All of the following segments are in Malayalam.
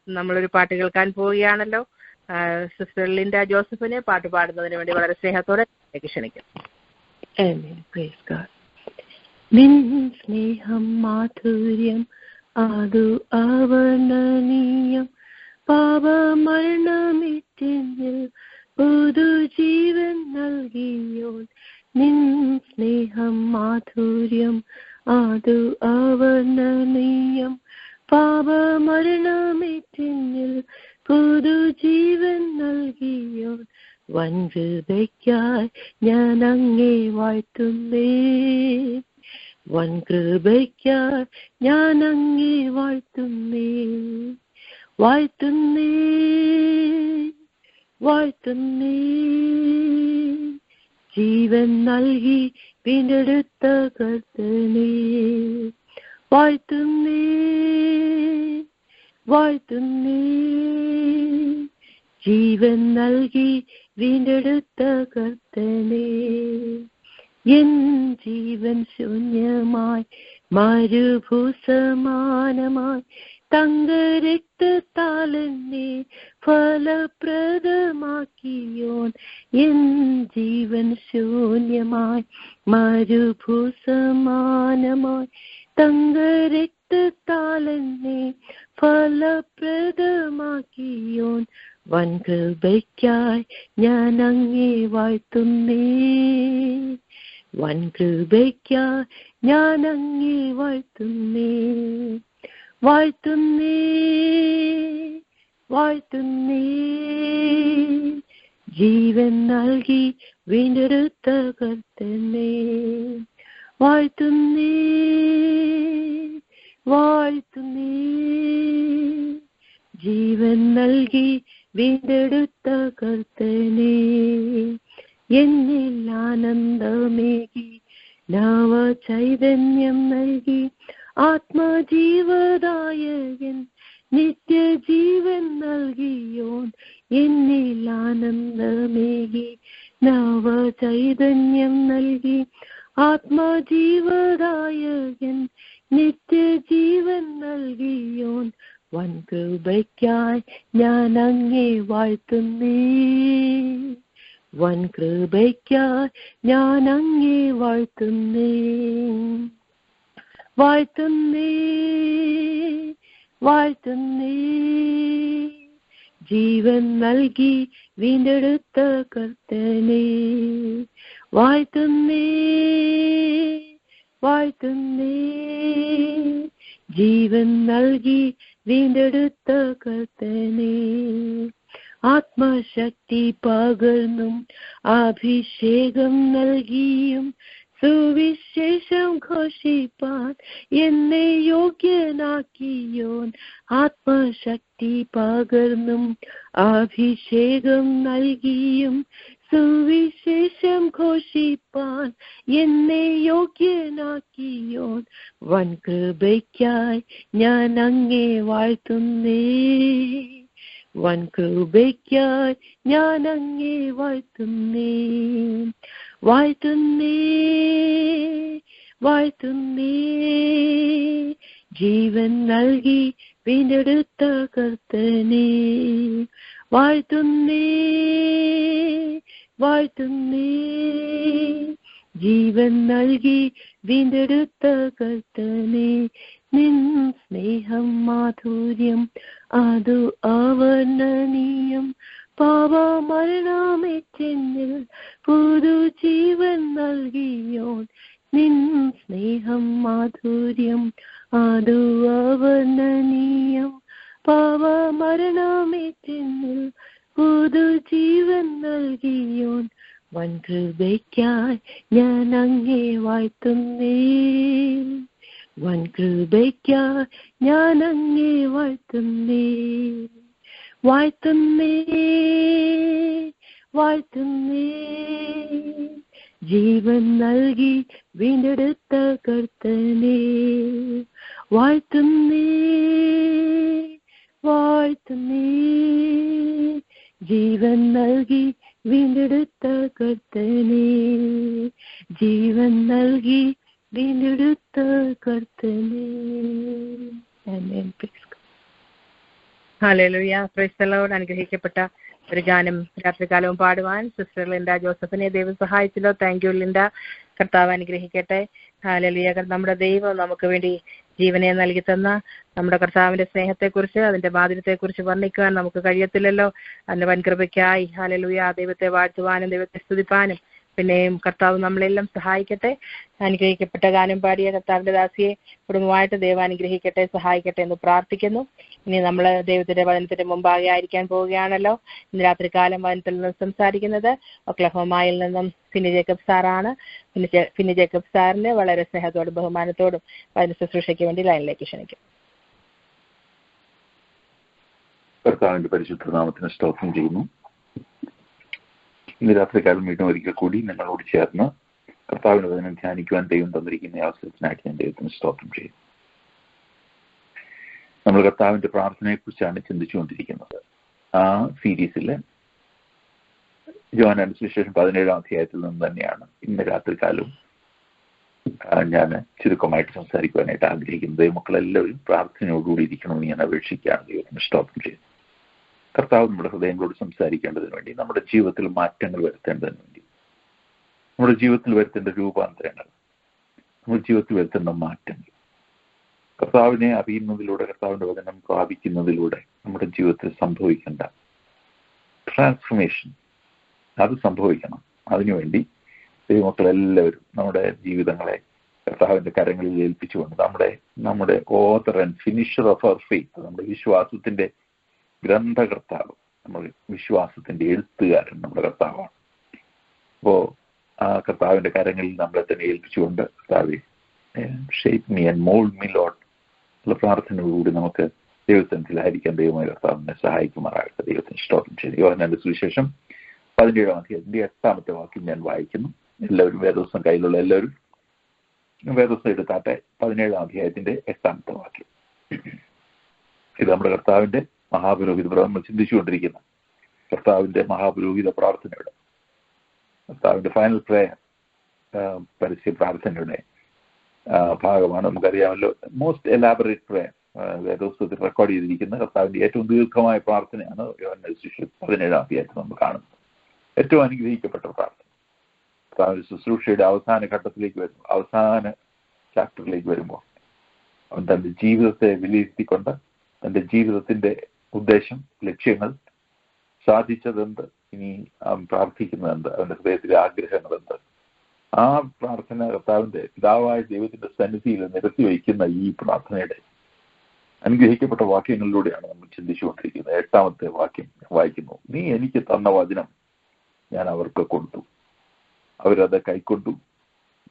നമ്മളൊരു പാട്ട് കേൾക്കാൻ പോവുകയാണല്ലോ. സിസ്റ്റർ ലിൻഡ ജോസഫിനെ പാട്ട് പാടുന്നതിന് വേണ്ടി വളരെ സ്നേഹത്തോടെ ക്ഷണിക്കും. നിൻ സ്നേഹം മാധുര്യം അതു അവർണ്ണനീയം, പാപമരണമിറ്റിൽ പുതുജീവൻ നൽകിയോൻ. നിൻ സ്നേഹം മാധുര്യം അതു അവർണ്ണനീയം, പാപമരണമിറ്റിൽ പുതുജീവൻ നൽകിയോൻ. വൻകൃപയ്ക്കായി ഞാൻ അങ്ങേ വാഴ്ത്തുന്നേ, വൻകൃപയ്ക്കായി ഞാൻ അങ്ങേ വാഴ്ത്തുന്നേ, വാഴ്ത്തുന്നേ, വാഴ്ത്തുന്നേ. ജീവൻ നൽകി വീണ്ടെടുത്ത കർത്തനേ, വാഴ്ത്തുന്നേ, വാഴ്ത്തുന്നേ. ജീവൻ നൽകി വീണ്ടെടുത്ത കർത്തനേ. എൻ ജീവൻ ശൂന്യമായി മരുഭൂസമാനമായി തങ്കരക്തത്താലെന്നെ ഫലപ്രദമാക്കിയോൻ. എൻ ജീവൻ ശൂന്യമായി മരുഭൂസമാനമായി തങ്കരക്തത്താലെന്നെ ഫലപ്രദമാക്കിയോൻ. വൻകൃപയ്ക്കായി ഞാൻ അങ്ങേ വാഴ്ത്തുന്നേ, വൻകൃപയ്ക്കായി ഞാൻ അങ്ങേ വാഴ്ത്തുന്നേ, വാഴ്ത്തുന്നേ, വാഴ്ത്തുന്നേ. ജീവൻ നൽകി വീണ്ടെടുത്ത കർത്തനേ, വാഴ്ത്തുന്നേ, വാഴ്ത്തുന്നേ. ജീവൻ നൽകി വീണ്ടെടുത്ത കർത്തനേ. എന്നിൽ ആനന്ദമേകി നവ ചൈതന്യം നൽകി ആത്മജീവദായകൻ നിത്യജീവൻ നൽകിയോൻ. എന്നിൽ ആനന്ദമേകി നവ ചൈതന്യം നൽകി ആത്മജീവദായകൻ നിത്യജീവൻ നൽകിയോൻ. വൻകൃപയ്ക്കായി ഞാൻ അങ്ങേ വാഴ്ത്തുന്നേ, വൻകൃപയ്ക്കായി ഞാൻ അങ്ങേ വാഴ്ത്തുന്നേ, വാഴ്ത്തുന്നേ, വാഴ്ത്തുന്നേ. ജീവൻ നൽകി വീണ്ടെടുത്ത കർത്തനേ, വാഴ്ത്തുന്നേ, വാഴ്ത്തുന്നേ. ജീവൻ നൽകി വീണ്ടെടുത്ത കർത്തനേ. ആത്മശക്തി പകർന്നും അഭിഷേകം നൽകിയും സുവിശേഷം ഘോഷിപ്പാൻ എന്നെ യോഗ്യനാക്കിയോൻ. ആത്മശക്തി പകർന്നും അഭിഷേകം നൽകിയും സുവിശേഷം ഘോഷിപ്പാൻ എന്നെ യോഗ്യനാക്കിയോൻ. വൻകൃപയ്ക്കായി ഞാൻ അങ്ങേ വാഴ്ത്തുന്നേ, വൻകൃപയ്ക്കായി ഞാൻ അങ്ങേ വാഴ്ത്തുന്നേ, വാഴ്ത്തുന്നേ, വാഴ്ത്തുന്നേ. ജീവൻ നൽകി വീണ്ടെടുത്ത കർത്തനേ, വാഴ്ത്തുന്നേ, വാഴ്ത്തുന്നേ. ജീവൻ നൽകി വീണ്ടെടുത്ത കർത്തനേ. നിൻ സ്നേഹം മാധുര്യം അതു അവർണ്ണനീയം, പാപമരണമേറ്റെന്നിൽ പുതുജീവൻ നൽകിയോൻ. നിൻ സ്നേഹം മാധുര്യം അതു അവർണ്ണനീയം, പാപമരണമേറ്റെന്നിൽ പുതുജീവൻ നൽകിയോൻ. വൻകൃപയ്ക്കായി ഞാൻ അങ്ങേ വാഴ്ത്തുന്നേ, വൻകൃപയ്ക്കായി ഞാൻ അങ്ങേ വാഴ്ത്തുന്നേ, വാഴ്ത്തുന്നേ, വാഴ്ത്തുന്നേ. ജീവൻ നൽകി വീണ്ടെടുത്ത കർത്തനേ, വാഴ്ത്തുന്നേ, വാഴ്ത്തുന്നേ. ജീവൻ നൽകി വീണ്ടെടുത്ത കർത്തനേ, ജീവൻ നൽകി വീണ്ടെടുത്ത കർത്തനേ. ഹല്ലേലൂയ. Praise the Lord. അനുഗ്രഹിക്കപ്പെട്ട ഒരു ഗാനം രാത്രികാലവും പാടുവാൻ സിസ്റ്റർ ലിൻഡ ജോസഫിനെ ദൈവം സഹായിച്ചല്ലോ. Thank you Linda. കർത്താവ് അനുഗ്രഹിക്കട്ടെ. ഹല്ലേലൂയ. നമ്മുടെ ദൈവം നമുക്ക് വേണ്ടി ജീവനെ നൽകി തന്ന നമ്മുടെ കർത്താവിന്റെ സ്നേഹത്തെക്കുറിച്ച്, അതിന്റെ മാധുര്യത്തെക്കുറിച്ച് വർണ്ണിക്കുവാൻ നമുക്ക് കഴിയത്തില്ലല്ലോ. അതിന്റെ വൻകൃപയ്ക്കായി ഹല്ലേലൂയ ദൈവത്തെ വാഴ്ത്തുവാനും ദൈവത്തെ സ്തുതിപ്പാനും പിന്നെയും കർത്താവ് നമ്മളെല്ലാം സഹായിക്കട്ടെ. അനുഗ്രഹിക്കപ്പെട്ട ഗാനം പാടിയ കർത്താവിന്റെ ദാസിയെ കുടുംബമായിട്ട് ദൈവം അനുഗ്രഹിക്കട്ടെ, സഹായിക്കട്ടെ എന്ന് പ്രാർത്ഥിക്കുന്നു. ഇനി നമ്മൾ ദൈവത്തിന്റെ വചനത്തിന്റെ മുമ്പാകെ ആയിരിക്കാൻ പോവുകയാണല്ലോ. ഇന്ന് രാത്രികാലം വചനത്തിൽ നിന്ന് സംസാരിക്കുന്നത് ഒക്ലഹോമയിൽ നിന്നും ഫിനി ജേക്കബ് സാറാണ്. ഫിനി ജേക്കബ് സാറിനെ വളരെ സ്നേഹത്തോടും ബഹുമാനത്തോടും വചന ശുശ്രൂഷയ്ക്ക് വേണ്ടി ലൈനിലേക്ക് ക്ഷണിക്കും. കർത്താവിന്റെ പരിശുദ്ധ നാമത്തിന് സ്തോത്രം ചെയ്യുന്നു. ഇന്ന് രാത്രികാലം വീണ്ടും ഒരിക്കൽ കൂടി നിങ്ങളോട് ചേർന്ന് കർത്താവിന്റെ വചനം ധ്യാനിക്കുവാൻ ദൈവം തന്നിരിക്കുന്ന അവസരത്തിനായിട്ട് ഞാൻ ദൈവത്തിന് സ്തോത്രം ചെയ്യും. നമ്മൾ കർത്താവിന്റെ പ്രാർത്ഥനയെ കുറിച്ചാണ് ചിന്തിച്ചുകൊണ്ടിരിക്കുന്നത്. ആ സീരീസിലെ യോഹന്നാന്റെ സുവിശേഷം 17-ാം അധ്യായത്തിൽ നിന്ന് തന്നെയാണ് ഇന്ന് രാത്രികാലവും ഞാൻ ചുരുക്കമായിട്ട് സംസാരിക്കുവാനായിട്ട് ആഗ്രഹിക്കുന്നത്. ദൈവമക്കളെല്ലാവരും പ്രാർത്ഥനയോടുകൂടി ഇരിക്കണമെന്ന് ഞാൻ അപേക്ഷിക്കുകയാണ്. ദൈവത്തിന് സ്തോത്രം ചെയ്യുന്നു. കർത്താവ് നമ്മുടെ ഹൃദയങ്ങളോട് സംസാരിക്കേണ്ടതിന് വേണ്ടി, നമ്മുടെ ജീവിതത്തിൽ മാറ്റങ്ങൾ വരുത്തേണ്ടതിന് വേണ്ടി, നമ്മുടെ ജീവിതത്തിൽ വരുത്തേണ്ട രൂപാന്തരങ്ങൾ, നമ്മുടെ ജീവിതത്തിൽ വരുത്തേണ്ട മാറ്റങ്ങൾ, കർത്താവിനെ അറിയുന്നതിലൂടെ, കർത്താവിന്റെ വചനം പ്രാപിക്കുന്നതിലൂടെ നമ്മുടെ ജീവിതത്തിൽ സംഭവിക്കേണ്ട ട്രാൻസ്ഫർമേഷൻ അത് സംഭവിക്കണം. അതിനുവേണ്ടി ദൈവമക്കളെല്ലാവരും നമ്മുടെ ജീവിതങ്ങളെ കർത്താവിന്റെ കരങ്ങളിൽ ഏൽപ്പിച്ചുകൊണ്ട് നമ്മുടെ author and finisher of our faith, നമ്മുടെ വിശ്വാസത്തിന്റെ ഗ്രന്ഥകർത്താവ്, നമ്മൾ വിശ്വാസത്തിന്റെ എഴുത്തുകാരൻ നമ്മുടെ കർത്താവാണ്. അപ്പോ ആ കർത്താവിന്റെ കരങ്ങളിൽ നമ്മളെ തന്നെ ഏൽപ്പിച്ചുകൊണ്ട് കർത്താവെ shape me and mould me Lord ഉള്ള പ്രാർത്ഥനയോടുകൂടി നമുക്ക് ദൈവസന്നിധിയിലായിരിക്കാൻ ദൈവമായ കർത്താവിനെ സഹായിക്കുമാറാകട്ടെ. ദൈവത്തിന് സ്തോത്രം ചെയ്തു. യോഹന്നാന്റെ സുവിശേഷം 17-ാം അധ്യായത്തിന്റെ 8-ാമത്തെ വാക്യം ഞാൻ വായിക്കുന്നു. എല്ലാവരും വേദോസം കയ്യിലുള്ള എല്ലാവരും വേദോസം എടുത്താട്ടെ. 17-ാം അധ്യായത്തിന്റെ 8-ാമത്തെ വാക്യം. ഇത് നമ്മുടെ കർത്താവിന്റെ മഹാപുരോഹിത നമ്മൾ ചിന്തിച്ചുകൊണ്ടിരിക്കുന്ന കർത്താവിന്റെ മഹാപുരോഹിത പ്രാർത്ഥനയുടെ, കർത്താവിന്റെ ഫൈനൽ പ്രേയർ, പരസ്യ പ്രാർത്ഥനയുടെ ഭാഗമാണ്. നമുക്കറിയാമല്ലോ, മോസ്റ്റ് എലാബറേറ്റ് പ്രേയർ വേദോസ്തത്തിൽ റെക്കോർഡ് ചെയ്തിരിക്കുന്ന കർത്താവിന്റെ ഏറ്റവും ദീർഘമായ പ്രാർത്ഥനയാണ് യോഹന്നാന്റെ സുവിശേഷം 17-ാം അധ്യായത്തിൽ നമ്മൾ കാണുന്നത്. ഏറ്റവും അനുഗ്രഹിക്കപ്പെട്ട പ്രാർത്ഥന. കർത്താവിന്റെ ശുശ്രൂഷയുടെ അവസാന ഘട്ടത്തിലേക്ക് വരുമ്പോൾ, അവസാന ചാപ്റ്ററിലേക്ക് വരുമ്പോൾ അവൻ തന്റെ ജീവിതത്തെ വിലയിരുത്തിക്കൊണ്ട് തന്റെ ജീവിതത്തിന്റെ ഉദ്ദേശം, ലക്ഷ്യങ്ങൾ, സാധിച്ചതെന്ത്, ഇനി അവൻ പ്രാർത്ഥിക്കുന്നതെന്ത്, അവന്റെ ഹൃദയത്തിലെ ആഗ്രഹങ്ങൾ എന്ത്, ആ പ്രാർത്ഥന കർത്താവിന്റെ പിതാവായ ദൈവത്തിന്റെ സന്നിധിയിൽ നിരത്തി വയ്ക്കുന്ന ഈ പ്രാർത്ഥനയുടെ അനുഗ്രഹിക്കപ്പെട്ട വാക്യങ്ങളിലൂടെയാണ് നമ്മൾ ചിന്തിച്ചുകൊണ്ടിരിക്കുന്നത്. 8-ാമത്തെ വാക്യം വായിക്കുന്നു. നീ എനിക്ക് തന്ന വചനം ഞാൻ അവർക്ക് കൊടുത്തു, അവരത് കൈക്കൊണ്ടു.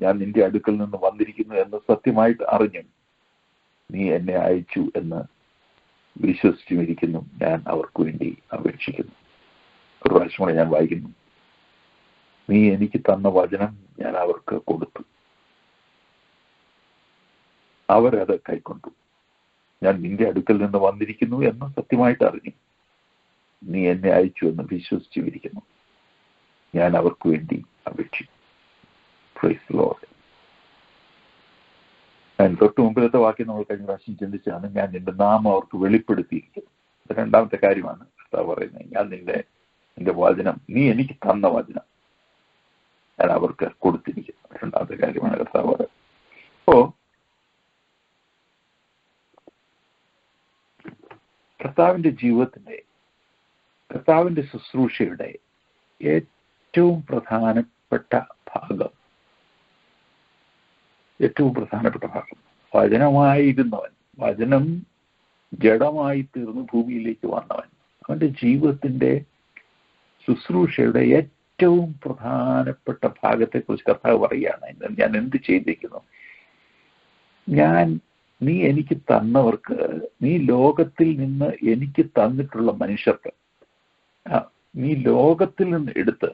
ഞാൻ നിന്റെ അടുക്കൽ നിന്ന് വന്നിരിക്കുന്നു എന്ന് സത്യമായിട്ട് അറിഞ്ഞു. നീ എന്നെ അയച്ചു എന്ന് വിശ്വസിച്ചുമിരിക്കുന്നു. ഞാൻ അവർക്ക് വേണ്ടി അപേക്ഷിക്കുന്നു. ഒരു പ്രാവശ്യം കൂടെ ഞാൻ വായിക്കുന്നു. നീ എനിക്ക് തന്ന വചനം ഞാൻ അവർക്ക് കൊടുത്തു, അവരത് കൈക്കൊണ്ടു. ഞാൻ നിന്റെ അടുക്കൽ നിന്ന് വന്നിരിക്കുന്നു എന്ന് സത്യമായിട്ട് അറിഞ്ഞു. നീ എന്നെ അയച്ചു എന്ന് വിശ്വസിച്ചുമിരിക്കുന്നു. ഞാൻ അവർക്ക് വേണ്ടി അപേക്ഷിക്കുന്നു. Praise the Lord. തൊട്ട് മുമ്പിലത്തെ വാക്യം നമ്മൾ കഴിഞ്ഞ പ്രാവശ്യം ചിന്തിച്ചാണ്, ഞാൻ നിന്റെ നാമം അവർക്ക് വെളിപ്പെടുത്തിയിരിക്കുന്നു. രണ്ടാമത്തെ കാര്യമാണ് കർത്താവ് പറയുന്നത്. ഞാൻ നിന്റെ വചനം, നീ എനിക്ക് തന്ന വചനം ഞാൻ അവർക്ക് കൊടുത്തിരിക്കുന്നു. രണ്ടാമത്തെ കാര്യമാണ് കർത്താവ് പറയുന്നത്. അപ്പോ കർത്താവിന്റെ ജീവിതത്തിന്റെ, കർത്താവിന്റെ ശുശ്രൂഷയുടെ ഏറ്റവും പ്രധാനപ്പെട്ട ഭാഗം വചനമായിരുന്നവൻ, വചനം ജഡമായി തീർന്ന് ഭൂമിയിലേക്ക് വന്നവൻ, അവന്റെ ജീവിതത്തിന്റെ ശുശ്രൂഷയുടെ ഏറ്റവും പ്രധാനപ്പെട്ട ഭാഗത്തെക്കുറിച്ച് കർത്താവ് പറയുകയാണ്. ഞാൻ എന്ത് ചെയ്തിരിക്കുന്നു? നീ എനിക്ക് തന്നവർക്ക്, നീ ലോകത്തിൽ നിന്ന് എനിക്ക് തന്നിട്ടുള്ള മനുഷ്യർക്ക്, നീ ലോകത്തിൽ നിന്ന് എടുത്ത്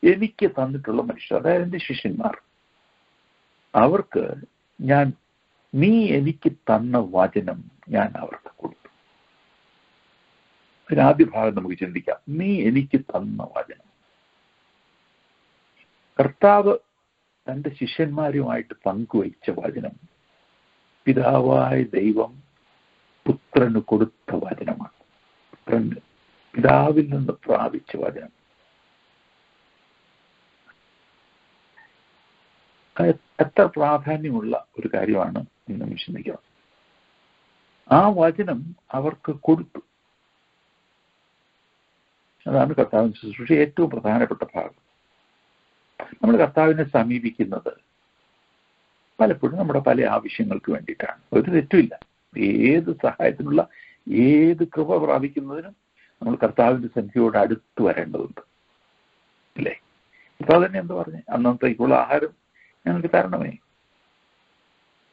എനിക്ക് തന്നിട്ടുള്ള മനുഷ്യർ, അതായത് എൻ്റെ ശിഷ്യന്മാർ, അവർക്ക് നീ എനിക്ക് തന്ന വചനം ഞാൻ അവർക്ക് കൊടുത്തു. അതിനാദ്യ ഭാഗം നമുക്ക് ചിന്തിക്കാം. നീ എനിക്ക് തന്ന വചനം. കർത്താവ് തൻ്റെ ശിഷ്യന്മാരുമായിട്ട് പങ്കുവച്ച വചനം പിതാവായ ദൈവം പുത്രന് കൊടുത്ത വചനമാണ്. പിതാവിൽ നിന്ന് പ്രാപിച്ച വചനം. എത്ര പ്രാധാന്യമുള്ള ഒരു കാര്യമാണ് ഇന്ന് ചിന്തിക്കണം. ആ വചനം അവർക്ക് കൊടുത്തു. അതാണ് കർത്താവിന്റെ ശുശ്രൂഷ ഏറ്റവും പ്രധാനപ്പെട്ട ഭാഗം. നമ്മൾ കർത്താവിനെ സമീപിക്കുന്നത് പലപ്പോഴും നമ്മുടെ പല ആവശ്യങ്ങൾക്ക് വേണ്ടിയിട്ടാണ്. ഒരു തെറ്റുമില്ല. ഏത് സഹായത്തിനുള്ള ഏത് കൃപ പ്രാപിക്കുന്നതിനും നമ്മൾ കർത്താവിന്റെ സന്ധിയോട് അടുത്ത് വരേണ്ടതുണ്ട്, അല്ലേ? കർത്താവ് തന്നെ എന്താ പറഞ്ഞേ? അന്നത്തേക്കുള്ള ആഹാരം ഞങ്ങൾക്ക് തരണമേ.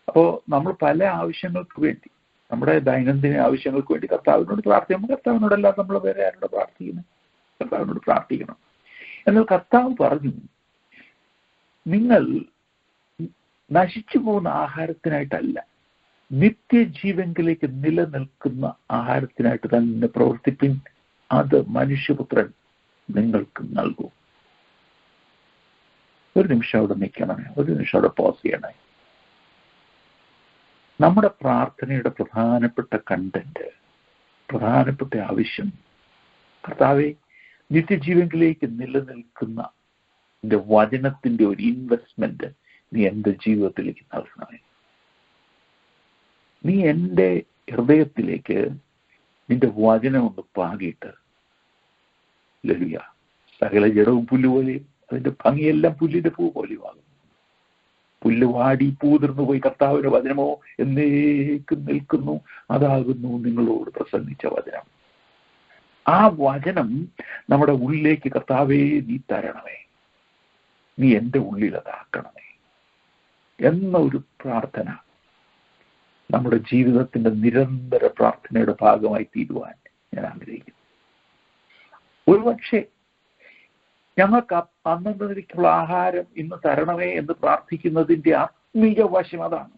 അപ്പോ നമ്മൾ പല ആവശ്യങ്ങൾക്ക് വേണ്ടി, നമ്മുടെ ദൈനംദിന ആവശ്യങ്ങൾക്ക് വേണ്ടി കർത്താവിനോട് പ്രാർത്ഥിക്കുമ്പോൾ കർത്താവിനോടല്ലാതെ നമ്മൾ വേറെ ആരോട് പ്രാർത്ഥിക്കുന്നു? കർത്താവിനോട് പ്രാർത്ഥിക്കണം. എന്നാൽ കർത്താവ് പറഞ്ഞു, നിങ്ങൾ നശിച്ചു പോകുന്ന ആഹാരത്തിനായിട്ടല്ല, നിത്യജീവങ്കിലേക്ക് നിലനിൽക്കുന്ന ആഹാരത്തിനായിട്ട് തന്നെ പ്രവർത്തിപ്പിൻ, അത് മനുഷ്യപുത്രൻ നിങ്ങൾക്ക് നൽകൂ. ഒരു നിമിഷം അവിടെ നിൽക്കണമേ, ഒരു നിമിഷം അവിടെ പോസ് ചെയ്യണേ. നമ്മുടെ പ്രാർത്ഥനയുടെ പ്രധാനപ്പെട്ട കണ്ടന്റ്, പ്രധാനപ്പെട്ട ആവശ്യം, കർത്താവെ, നിത്യജീവങ്കിലേക്ക് നിലനിൽക്കുന്ന എൻ്റെ വചനത്തിന്റെ ഒരു ഇൻവെസ്റ്റ്മെന്റ് നീ എൻ്റെ ജീവിതത്തിലേക്ക് നൽകണമേ. നീ എൻ്റെ ഹൃദയത്തിലേക്ക് നിന്റെ വചനം ഒന്ന് പാകിയിട്ട്, ലലുയ, സകല ജഡവും പുല്ലുപോലെയും അതിന്റെ ഭംഗിയെല്ലാം പുല്ലിന്റെ പൂ പോലെയും ആകും. പുല്ല് വാടി പൂതിർന്നു പോയി, കർത്താവിന്റെ വചനമോ എന്നേക്കും നിൽക്കുന്നു. അതാകുന്നു നിങ്ങളോട് പ്രസംഗിച്ച വചനം. ആ വചനം നമ്മുടെ ഉള്ളിലേക്ക് കർത്താവേ നീ തരണമേ, നീ എൻ്റെ ഉള്ളിൽ അതാക്കണമേ എന്ന ഒരു പ്രാർത്ഥന നമ്മുടെ ജീവിതത്തിന്റെ നിരന്തര പ്രാർത്ഥനയുടെ ഭാഗമായി തീരുവാൻ ഞാൻ ആഗ്രഹിക്കുന്നു. ഒരുപക്ഷെ ഞങ്ങൾക്ക് അന്നേക്കുള്ള ആഹാരം ഇന്ന് തരണമേ എന്ന് പ്രാർത്ഥിക്കുന്നതിന്റെ ആത്മീയ വശം അതാണ്.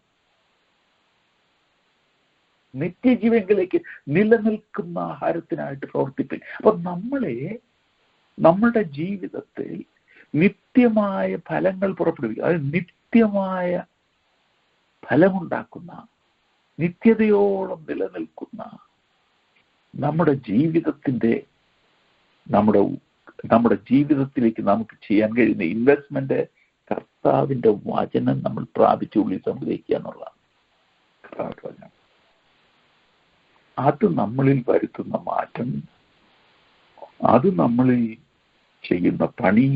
നിത്യജീവങ്കിലേക്ക് നിലനിൽക്കുന്ന ആഹാരത്തിനായിട്ട് പ്രവർത്തിപ്പിൻ. അപ്പൊ നമ്മളുടെ ജീവിതത്തിൽ നിത്യമായ ഫലങ്ങൾ പുറപ്പെടുവിക്കുക, അതായത് നിത്യമായ ഫലമുണ്ടാക്കുന്ന, നിത്യതയോളം നിലനിൽക്കുന്ന നമ്മുടെ ജീവിതത്തിലേക്ക് നമുക്ക് ചെയ്യാൻ കഴിയുന്ന ഇൻവെസ്റ്റ്മെന്റ് കർത്താവിന്റെ വചനം നമ്മൾ പ്രാപിച്ചുള്ളിൽ സംഗ്രഹിക്കുക എന്നുള്ളതാണ്. കർത്താവിന്റെ വചനം അത് നമ്മളിൽ വരുത്തുന്ന മാറ്റം, അത് നമ്മളിൽ ചെയ്യുന്ന പണി,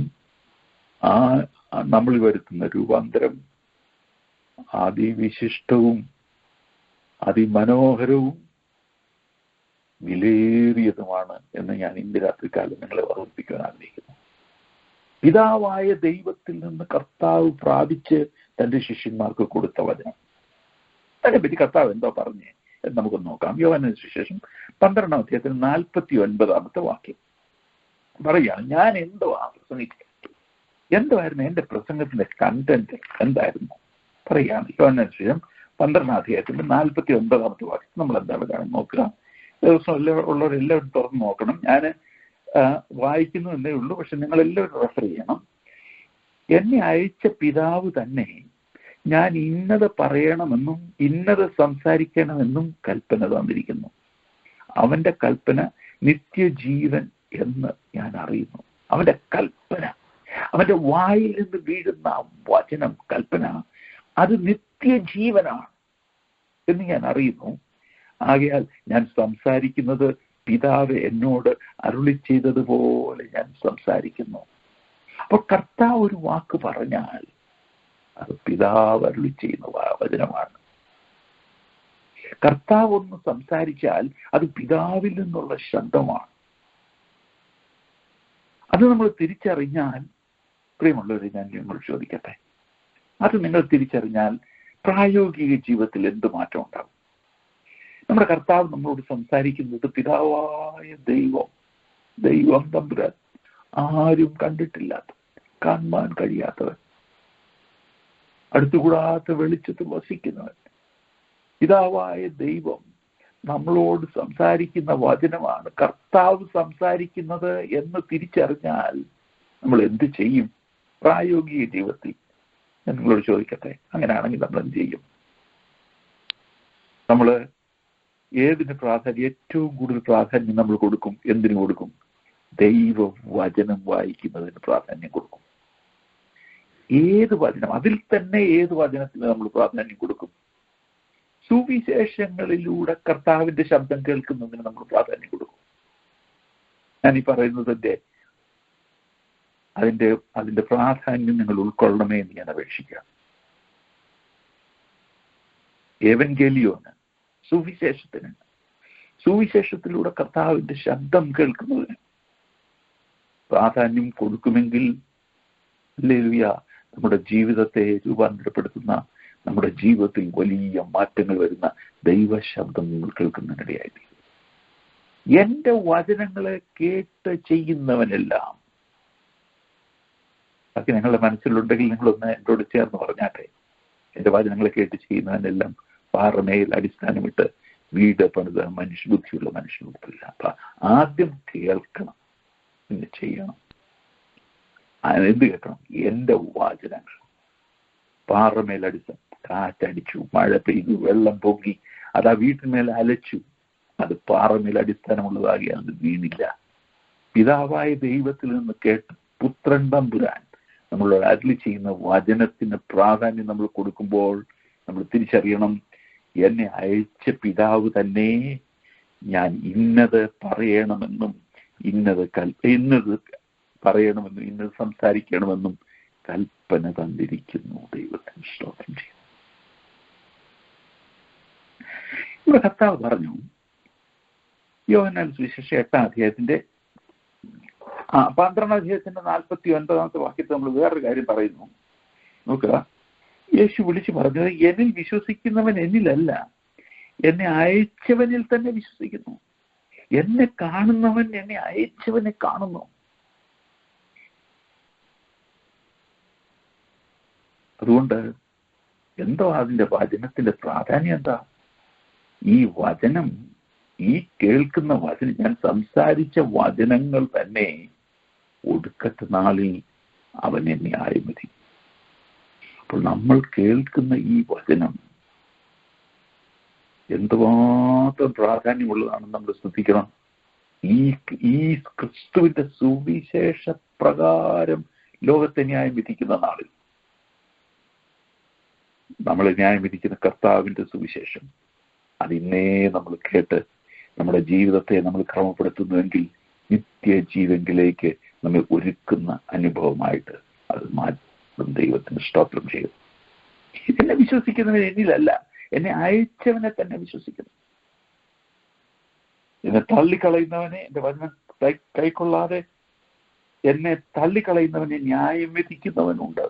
നമ്മളിൽ വരുത്തുന്ന രൂപാന്തരം അതിവിശിഷ്ടവും അതിമനോഹരവും വിലയേറിയതുമാണ് എന്ന് ഞാൻ ഇന്ന് രാത്രികാലം നിങ്ങളെ ഓർമ്മിപ്പിക്കാൻ ആഗ്രഹിക്കുന്നു. പിതാവായ ദൈവത്തിൽ നിന്ന് കർത്താവ് പ്രാപിച്ച് തന്റെ ശിഷ്യന്മാർക്ക് കൊടുത്ത വചനം. അതിനെപ്പറ്റി കർത്താവ് എന്തോ പറഞ്ഞേ എന്ന് നമുക്ക് നോക്കാം. യോഹന്നാന്റെ സുവിശേഷം 12-ാം അധ്യായത്തിൽ 49-ാമത്തെ വാക്യം പറയുകയാണ്, ഞാൻ എന്തോ പ്രസംഗിച്ചത്, എന്തായിരുന്നു എന്റെ പ്രസംഗത്തിന്റെ കണ്ടന്റ് എന്തായിരുന്നു പറയുകയാണ്. യോഹന്നാന്റെ സുവിശേഷം 12-ാം അധ്യായത്തിന്റെ 49-ാമത്തെ വാക്യം നമ്മൾ എന്താ പറയുക നോക്കുക. ദിവസം ഉള്ളവരെല്ലാവരും തുറന്ന് നോക്കണം. ഞാൻ വായിക്കുന്നു എന്നേ ഉള്ളൂ, പക്ഷെ നിങ്ങളെല്ലാവരും റെഫർ ചെയ്യണം. എന്നെ അയച്ച പിതാവ് തന്നെ ഞാൻ ഇന്നത് പറയണമെന്നും ഇന്നത് സംസാരിക്കണമെന്നും കൽപ്പന തന്നിരിക്കുന്നു. അവന്റെ കൽപ്പന നിത്യജീവൻ എന്ന് ഞാൻ അറിയുന്നു. അവന്റെ കൽപ്പന, അവന്റെ വായിൽ നിന്ന് വീഴുന്ന വചനം, കൽപ്പന, അത് നിത്യജീവനാണ് എന്ന് ഞാൻ അറിയുന്നു. ആകയാൽ ഞാൻ സംസാരിക്കുന്നത് പിതാവ് എന്നോട് അരുളി ചെയ്തതുപോലെ ഞാൻ സംസാരിക്കുന്നു. അപ്പോൾ കർത്താവ് ഒരു വാക്ക് പറഞ്ഞാൽ അത് പിതാവ് അരുളി ചെയ്യുന്ന വചനമാണ്. കർത്താവ് ഒന്ന് സംസാരിച്ചാൽ അത് പിതാവിൽ നിന്നുള്ള ശബ്ദമാണ്. അത് നമ്മൾ തിരിച്ചറിഞ്ഞാൽ, പ്രിയമുള്ളവരെ, ഞാൻ നിങ്ങൾ ചോദിക്കട്ടെ, അത് നിങ്ങൾ തിരിച്ചറിഞ്ഞാൽ പ്രായോഗിക ജീവിതത്തിൽ എന്ത് മാറ്റം ഉണ്ടാകും? നമ്മുടെ കർത്താവ് നമ്മളോട് സംസാരിക്കുന്നത് പിതാവായ ദൈവം തമ്പുരാൻ, ആരും കണ്ടിട്ടില്ലാത്ത, കാണാൻ കഴിയാത്തവൻ, അടുത്തുകൂടാത്ത വെളിച്ചത്തിൽ വസിക്കുന്നവൻ, പിതാവായ ദൈവം നമ്മളോട് സംസാരിക്കുന്ന വചനമാണ് കർത്താവ് സംസാരിക്കുന്നത് എന്ന് തിരിച്ചറിഞ്ഞാൽ നമ്മൾ എന്ത് ചെയ്യും പ്രായോഗിക ജീവിതത്തിൽ? ഞാൻ നിങ്ങളോട് ചോദിക്കട്ടെ, അങ്ങനെയാണെങ്കിൽ നമ്മൾ എന്ത് ചെയ്യും? നമ്മൾ ഏതിന് പ്രാധാന്യം, ഏറ്റവും കൂടുതൽ പ്രാധാന്യം നമ്മൾ കൊടുക്കും? എന്തിനു കൊടുക്കും? ദൈവവചനം വായിക്കുന്നതിന് പ്രാധാന്യം കൊടുക്കും. ഏത് വചനം, അതിൽ തന്നെ ഏത് വചനത്തിന് നമ്മൾ പ്രാധാന്യം കൊടുക്കും? സുവിശേഷങ്ങളിലൂടെ കർത്താവിന്റെ ശബ്ദം കേൾക്കുന്നതിന് നമ്മൾ പ്രാധാന്യം കൊടുക്കും. ഞാനീ പറയുന്നതിന്റെ അതിന്റെ പ്രാധാന്യം നിങ്ങൾ ഉൾക്കൊള്ളണമേ എന്ന് ഞാൻ അപേക്ഷിക്കാം. എവൻഗേലിയോന്, സുവിശേഷത്തിന്, സുവിശേഷത്തിലൂടെ കർത്താവിന്റെ ശബ്ദം കേൾക്കുന്നതിന് പ്രാധാന്യം കൊടുക്കുമെങ്കിൽ ഹല്ലേലൂയ, നമ്മുടെ ജീവിതത്തെ രൂപാന്തരപ്പെടുത്തുന്ന, നമ്മുടെ ജീവിതത്തിൽ വലിയ മാറ്റങ്ങൾ വരുന്ന ദൈവശബ്ദം നിങ്ങൾ കേൾക്കുന്നതിനിടയായി. എന്റെ വചനങ്ങളെ കേട്ട് ചെയ്യുന്നവനെല്ലാം, അതൊക്കെ നിങ്ങളുടെ മനസ്സിലുണ്ടെങ്കിൽ നിങ്ങളൊന്ന് എന്നോട് ചേർന്ന് പറഞ്ഞാട്ടെ. എന്റെ വചനങ്ങളെ കേട്ട് ചെയ്യുന്നവനെല്ലാം പാറമേൽ അടിസ്ഥാനമിട്ട് വീട് പണിത് ബുദ്ധിയുള്ള മനുഷ്യനില്ല. അപ്പൊ ആദ്യം കേൾക്കണം, പിന്നെ ചെയ്യണം. എന്ത് കേൾക്കണം? എന്റെ വചനങ്ങൾ. പാറമേലടിച്ച, കാറ്റടിച്ചു, മഴ പെയ്തു, വെള്ളം പൊങ്ങി, അത് ആ വീട്ടിന്മേൽ അലച്ചു, അത് പാറമേൽ അടിസ്ഥാനമുള്ളതാകെ അത് വീണില്ല. പിതാവായ ദൈവത്തിൽ നിന്ന് കേട്ട് പുത്രൻ തമ്പുരാൻ നമ്മളോട് അരുളി ചെയ്യുന്ന വചനത്തിന് പ്രാധാന്യം നമ്മൾ കൊടുക്കുമ്പോൾ നമ്മൾ തിരിച്ചറിയണം, എന്നെ അയച്ച പിതാവ് തന്നെ ഞാൻ ഇന്നത് പറയണമെന്നും ഇന്നത് പറയണമെന്നും ഇന്നത് സംസാരിക്കണമെന്നും കൽപ്പന തന്നിരിക്കുന്നു. ദൈവത്തിന് സ്തോത്രം ചെയ്യും. ഇവിടെ കർത്താവ് പറഞ്ഞു, യോഹന്നാൻ സുവിശേഷം 8-ാം അധ്യായത്തിന്റെ 12-ാം അധ്യായത്തിന്റെ 49-ാമത്തെ വാക്യത്തിൽ നമ്മൾ വേറൊരു കാര്യം പറയുന്നു. നോക്കുക, യേശു വിളിച്ചു പറഞ്ഞത്, എന്നിൽ വിശ്വസിക്കുന്നവൻ എന്നിലല്ല, എന്നെ അയച്ചവനിൽ തന്നെ വിശ്വസിക്കുന്നു. എന്നെ കാണുന്നവൻ എന്നെ അയച്ചവനെ കാണുന്നു. അതുകൊണ്ട് എന്തോ അതിന്റെ വചനത്തിന്റെ പ്രാധാന്യം എന്താ? ഈ വചനം, ഈ കേൾക്കുന്ന വചനം, ഞാൻ സംസാരിച്ച വചനങ്ങൾ തന്നെ ഒടുക്കത്തെ നാളിൽ അവനെ ന്യായം വിധിക്കും. അപ്പോൾ നമ്മൾ കേൾക്കുന്ന ഈ വചനം എന്തുമാത്രം പ്രാധാന്യമുള്ളതാണെന്ന് നമ്മൾ ശ്രദ്ധിക്കണം. ഈ ക്രിസ്തുവിന്റെ സുവിശേഷ പ്രകാരം ലോകത്തെ ന്യായം വിധിക്കുന്ന നാളിൽ നമ്മളെ ന്യായം വിധിക്കുന്ന കർത്താവിന്റെ സുവിശേഷം അതിന്നേ നമ്മൾ കേട്ട് നമ്മുടെ ജീവിതത്തെ നമ്മൾ ക്രമപ്പെടുത്തുന്നുവെങ്കിൽ നിത്യജീവനിലേക്ക് നമ്മെ ഒരുക്കുന്ന അനുഭവമായിട്ട് അത് മാറ്റും. ദൈവത്തിന് സ്തോത്രം ചെയ്യും. എന്നെ വിശ്വസിക്കുന്നവൻ എന്നിലല്ല, എന്നെ അയച്ചവനെ തന്നെ വിശ്വസിക്കുന്നു. എന്നെ തള്ളിക്കളയുന്നവനെ, എന്റെ വചനം കൈക്കൊള്ളാതെ എന്നെ തള്ളിക്കളയുന്നവനെ ന്യായം വിധിക്കുന്നവനുണ്ട്.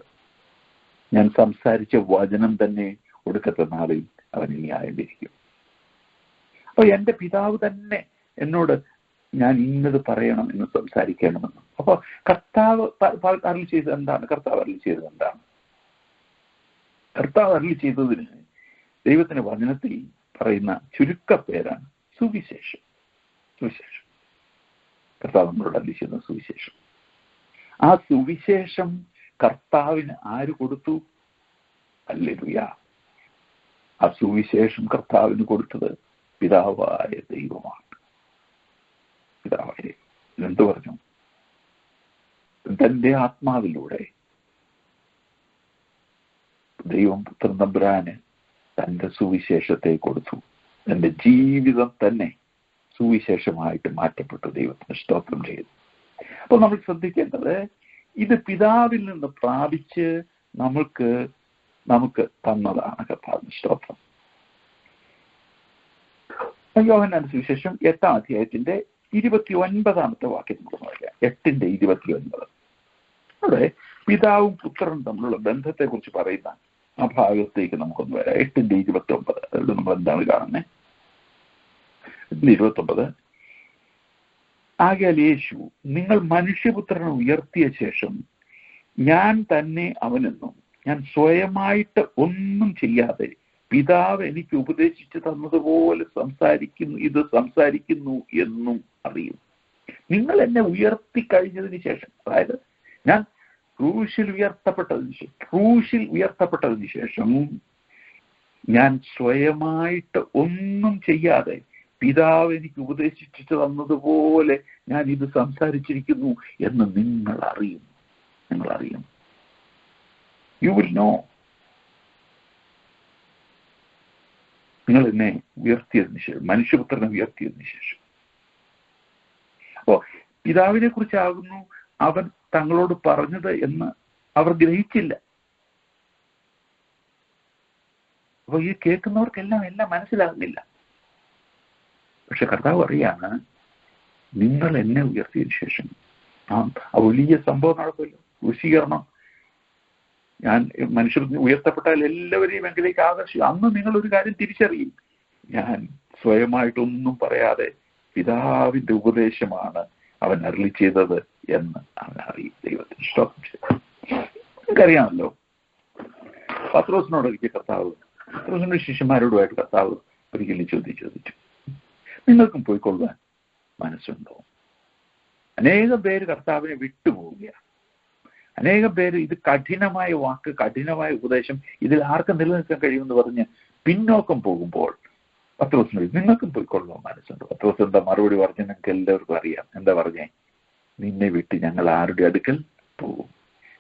ഞാൻ സംസാരിച്ച വചനം തന്നെ ഒടുക്കത്തെ നാളിൽ അവന് ന്യായം വിധിക്കും. അപ്പൊ എന്റെ പിതാവ് തന്നെ എന്നോട് ഞാൻ ഇന്നത് പറയണം എന്ന് സംസാരിക്കണമെന്ന്. അപ്പൊ കർത്താവ് അരുളി ചെയ്തത് എന്താണ്? കർത്താവ് അരുളി ചെയ്തതിന് ദൈവത്തിന്റെ വചനത്തിൽ പറയുന്ന ചുരുക്കപ്പേരാണ് സുവിശേഷം. കർത്താവ് നമ്മളോട് അരുളി ചെയ്യുന്ന സുവിശേഷം. ആ സുവിശേഷം കർത്താവിന് ആര് കൊടുത്തു? ഹല്ലേലൂയ. ആ സുവിശേഷം കർത്താവിന് കൊടുത്തത് പിതാവായ ദൈവമാണ്. പിതാവായ എന്ത് പറഞ്ഞു? തന്റെ ആത്മാവിലൂടെ ദൈവം പുത്രൻ തമ്പുരാന് തന്റെ സുവിശേഷത്തെ കൊടുത്തു. തന്റെ ജീവിതം തന്നെ സുവിശേഷമായിട്ട് മാറ്റപ്പെട്ടു. ദൈവത്തിന് സ്തോത്രം ചെയ്തു. അപ്പൊ നമ്മൾ ശ്രദ്ധിക്കേണ്ടത്, ഇത് പിതാവിൽ നിന്ന് പ്രാപിച്ച് നമുക്ക് തന്നതാണ് കർത്താവിന് സ്തോത്രം. യോഹന്നാൻ സുവിശേഷം 8-ാം അധ്യായത്തിന്റെ 29-ാമത്തെ വാക്യം നമുക്ക് നോക്കാം. 8:29. അവിടെ പിതാവും പുത്രനും തമ്മിലുള്ള ബന്ധത്തെ കുറിച്ച് പറയുന്ന ആ ഭാഗത്തേക്ക് നമുക്കൊന്ന് വരാം. 8:29. അതുകൊണ്ട് നമ്മൾ എന്താണ് കാണുന്നത്? 8:29. ആകയാൽ യേശു, നിങ്ങൾ മനുഷ്യപുത്രനെ ഉയർത്തിയ ശേഷം ഞാൻ തന്നെ അവനെന്നും ഞാൻ സ്വയമായിട്ട് ഒന്നും ചെയ്യാതെ പിതാവ് എനിക്ക് ഉപദേശിച്ചു തന്നതുപോലെ സംസാരിക്കുന്നു എന്നും അറിയും. നിങ്ങൾ എന്നെ ഉയർത്തി കഴിഞ്ഞതിന് ശേഷം, അതായത് ഞാൻ ക്രൂശിൽ ഉയർത്തപ്പെട്ടതിന് ശേഷം ഞാൻ സ്വയമായിട്ട് ഒന്നും ചെയ്യാതെ പിതാവ് എനിക്ക് ഉപദേശിച്ചു തന്നതുപോലെ ഞാൻ ഇത് സംസാരിച്ചിരിക്കുന്നു എന്ന് നിങ്ങൾ അറിയും. You will know. നിങ്ങൾ എന്നെ ഉയർത്തിയതിനു ശേഷം, മനുഷ്യപുത്രനെ ഉയർത്തിയതിനു ശേഷം. അപ്പോ പിതാവിനെ കുറിച്ചാകുന്നു അവൻ തങ്ങളോട് പറഞ്ഞത് എന്ന് അവർ ഗ്രഹിച്ചില്ല. അപ്പൊ ഈ കേൾക്കുന്നവർക്കെല്ലാം മനസ്സിലാകുന്നില്ല. പക്ഷെ കർത്താവ് പറയാണ്, നിങ്ങൾ എന്നെ ഉയർത്തിയതിനു ശേഷം ആ വലിയ സംഭവം നടക്കുമല്ലോ, വശീകരണം. ഞാൻ മനുഷ്യർ ഉയർത്തപ്പെട്ടാൽ എല്ലാവരെയും എങ്കിലേക്ക് ആകർഷിക്കും. അന്ന് നിങ്ങളൊരു കാര്യം തിരിച്ചറിയും, ഞാൻ സ്വയമായിട്ടൊന്നും പറയാതെ പിതാവിന്റെ ഉപദേശമാണ് അവൻ അരുളി ചെയ്തത് എന്ന് അവൻ അറിയും. ദൈവത്തിന് ഇഷ്ടം. നിങ്ങൾക്കറിയാമല്ലോ, പത്രോസിനോട് ഒരിക്കൽ കർത്താവ്, പത്രോസിന്റെ ശിഷ്യന്മാരോടുമായിട്ട് കർത്താവ് ഒരിക്കലും ചോദിച്ചു, നിങ്ങൾക്കും പോയിക്കൊള്ളുവാൻ മനസ്സുണ്ടോ? അനേകം പേര് കർത്താവിനെ വിട്ടുപോവുകയാണ്. അനേകം പേര് ഇത് കഠിനമായ വാക്ക്, കഠിനമായ ഉപദേശം, ഇതിൽ ആർക്കും നിലനിൽക്കാൻ കഴിയുമെന്ന് പറഞ്ഞ് പിന്നോക്കം പോകുമ്പോൾ പത്രോസിനോട് നിങ്ങൾക്കും പോയിക്കൊള്ളുവാൻ മനസ്സുണ്ട്. പത്രോസ് എന്താ മറുപടി പറഞ്ഞ് നിങ്ങൾക്ക് എല്ലാവർക്കും അറിയാം. എന്താ പറഞ്ഞേ? നിന്നെ വിട്ട് ഞങ്ങൾ ആരുടെ അടുക്കൽ പോകും?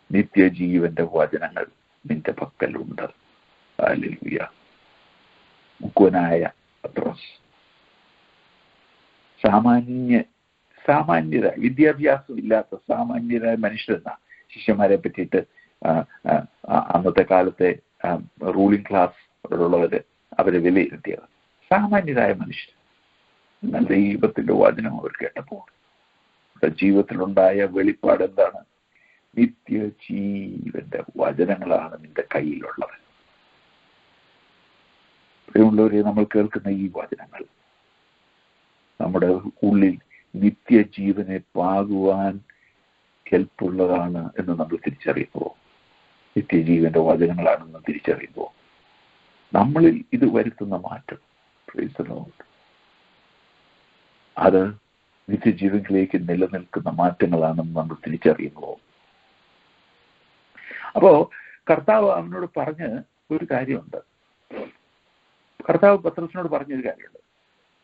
നിത്യജീവന്റെ വചനങ്ങൾ നിന്റെ പക്കലുണ്ട്. ഹല്ലേലൂയ. മുക്കുവനായ പത്രോസ് സാമാന്യരായ, വിദ്യാഭ്യാസം ഇല്ലാത്ത സാമാന്യരായ മനുഷ്യരെന്ന ശിഷ്യന്മാരെ പറ്റിയിട്ട് അന്നത്തെ കാലത്തെ റൂളിംഗ് ക്ലാസ് ഉള്ളവര് അവരെ വിലയിരുത്തിയത്. സാമാന്യരായ മനുഷ്യർ. എന്നാൽ ദൈവത്തിന്റെ വചനം അവർ കേട്ടപ്പോൾ ജീവിതത്തിലുണ്ടായ വെളിപ്പാട് എന്താണ്? നിത്യജീവന്റെ വചനങ്ങളാണ് നിന്റെ കയ്യിലുള്ളത്. പ്രിയമുള്ളവരെ, നമ്മൾ കേൾക്കുന്ന ഈ വചനങ്ങൾ നമ്മുടെ ഉള്ളിൽ നിത്യജീവനെ പാകുവാൻ ഹെൽപ്പുള്ളതാണ് എന്ന് നമ്മൾ തിരിച്ചറിയുമ്പോൾ, നിത്യജീവന്റെ വചനങ്ങളാണെന്ന് തിരിച്ചറിയുമ്പോൾ നമ്മളിൽ ഇത് വരുത്തുന്ന മാറ്റം, അത് നിത്യജീവനിലേക്ക് നിലനിൽക്കുന്ന മാറ്റങ്ങളാണെന്ന് നമ്മൾ തിരിച്ചറിയുമ്പോൾ, അപ്പോ കർത്താവ് അവനോട് പറഞ്ഞ് ഒരു കാര്യമുണ്ട്. കർത്താവ് പത്രോസിനോട് പറഞ്ഞൊരു കാര്യമുണ്ട്.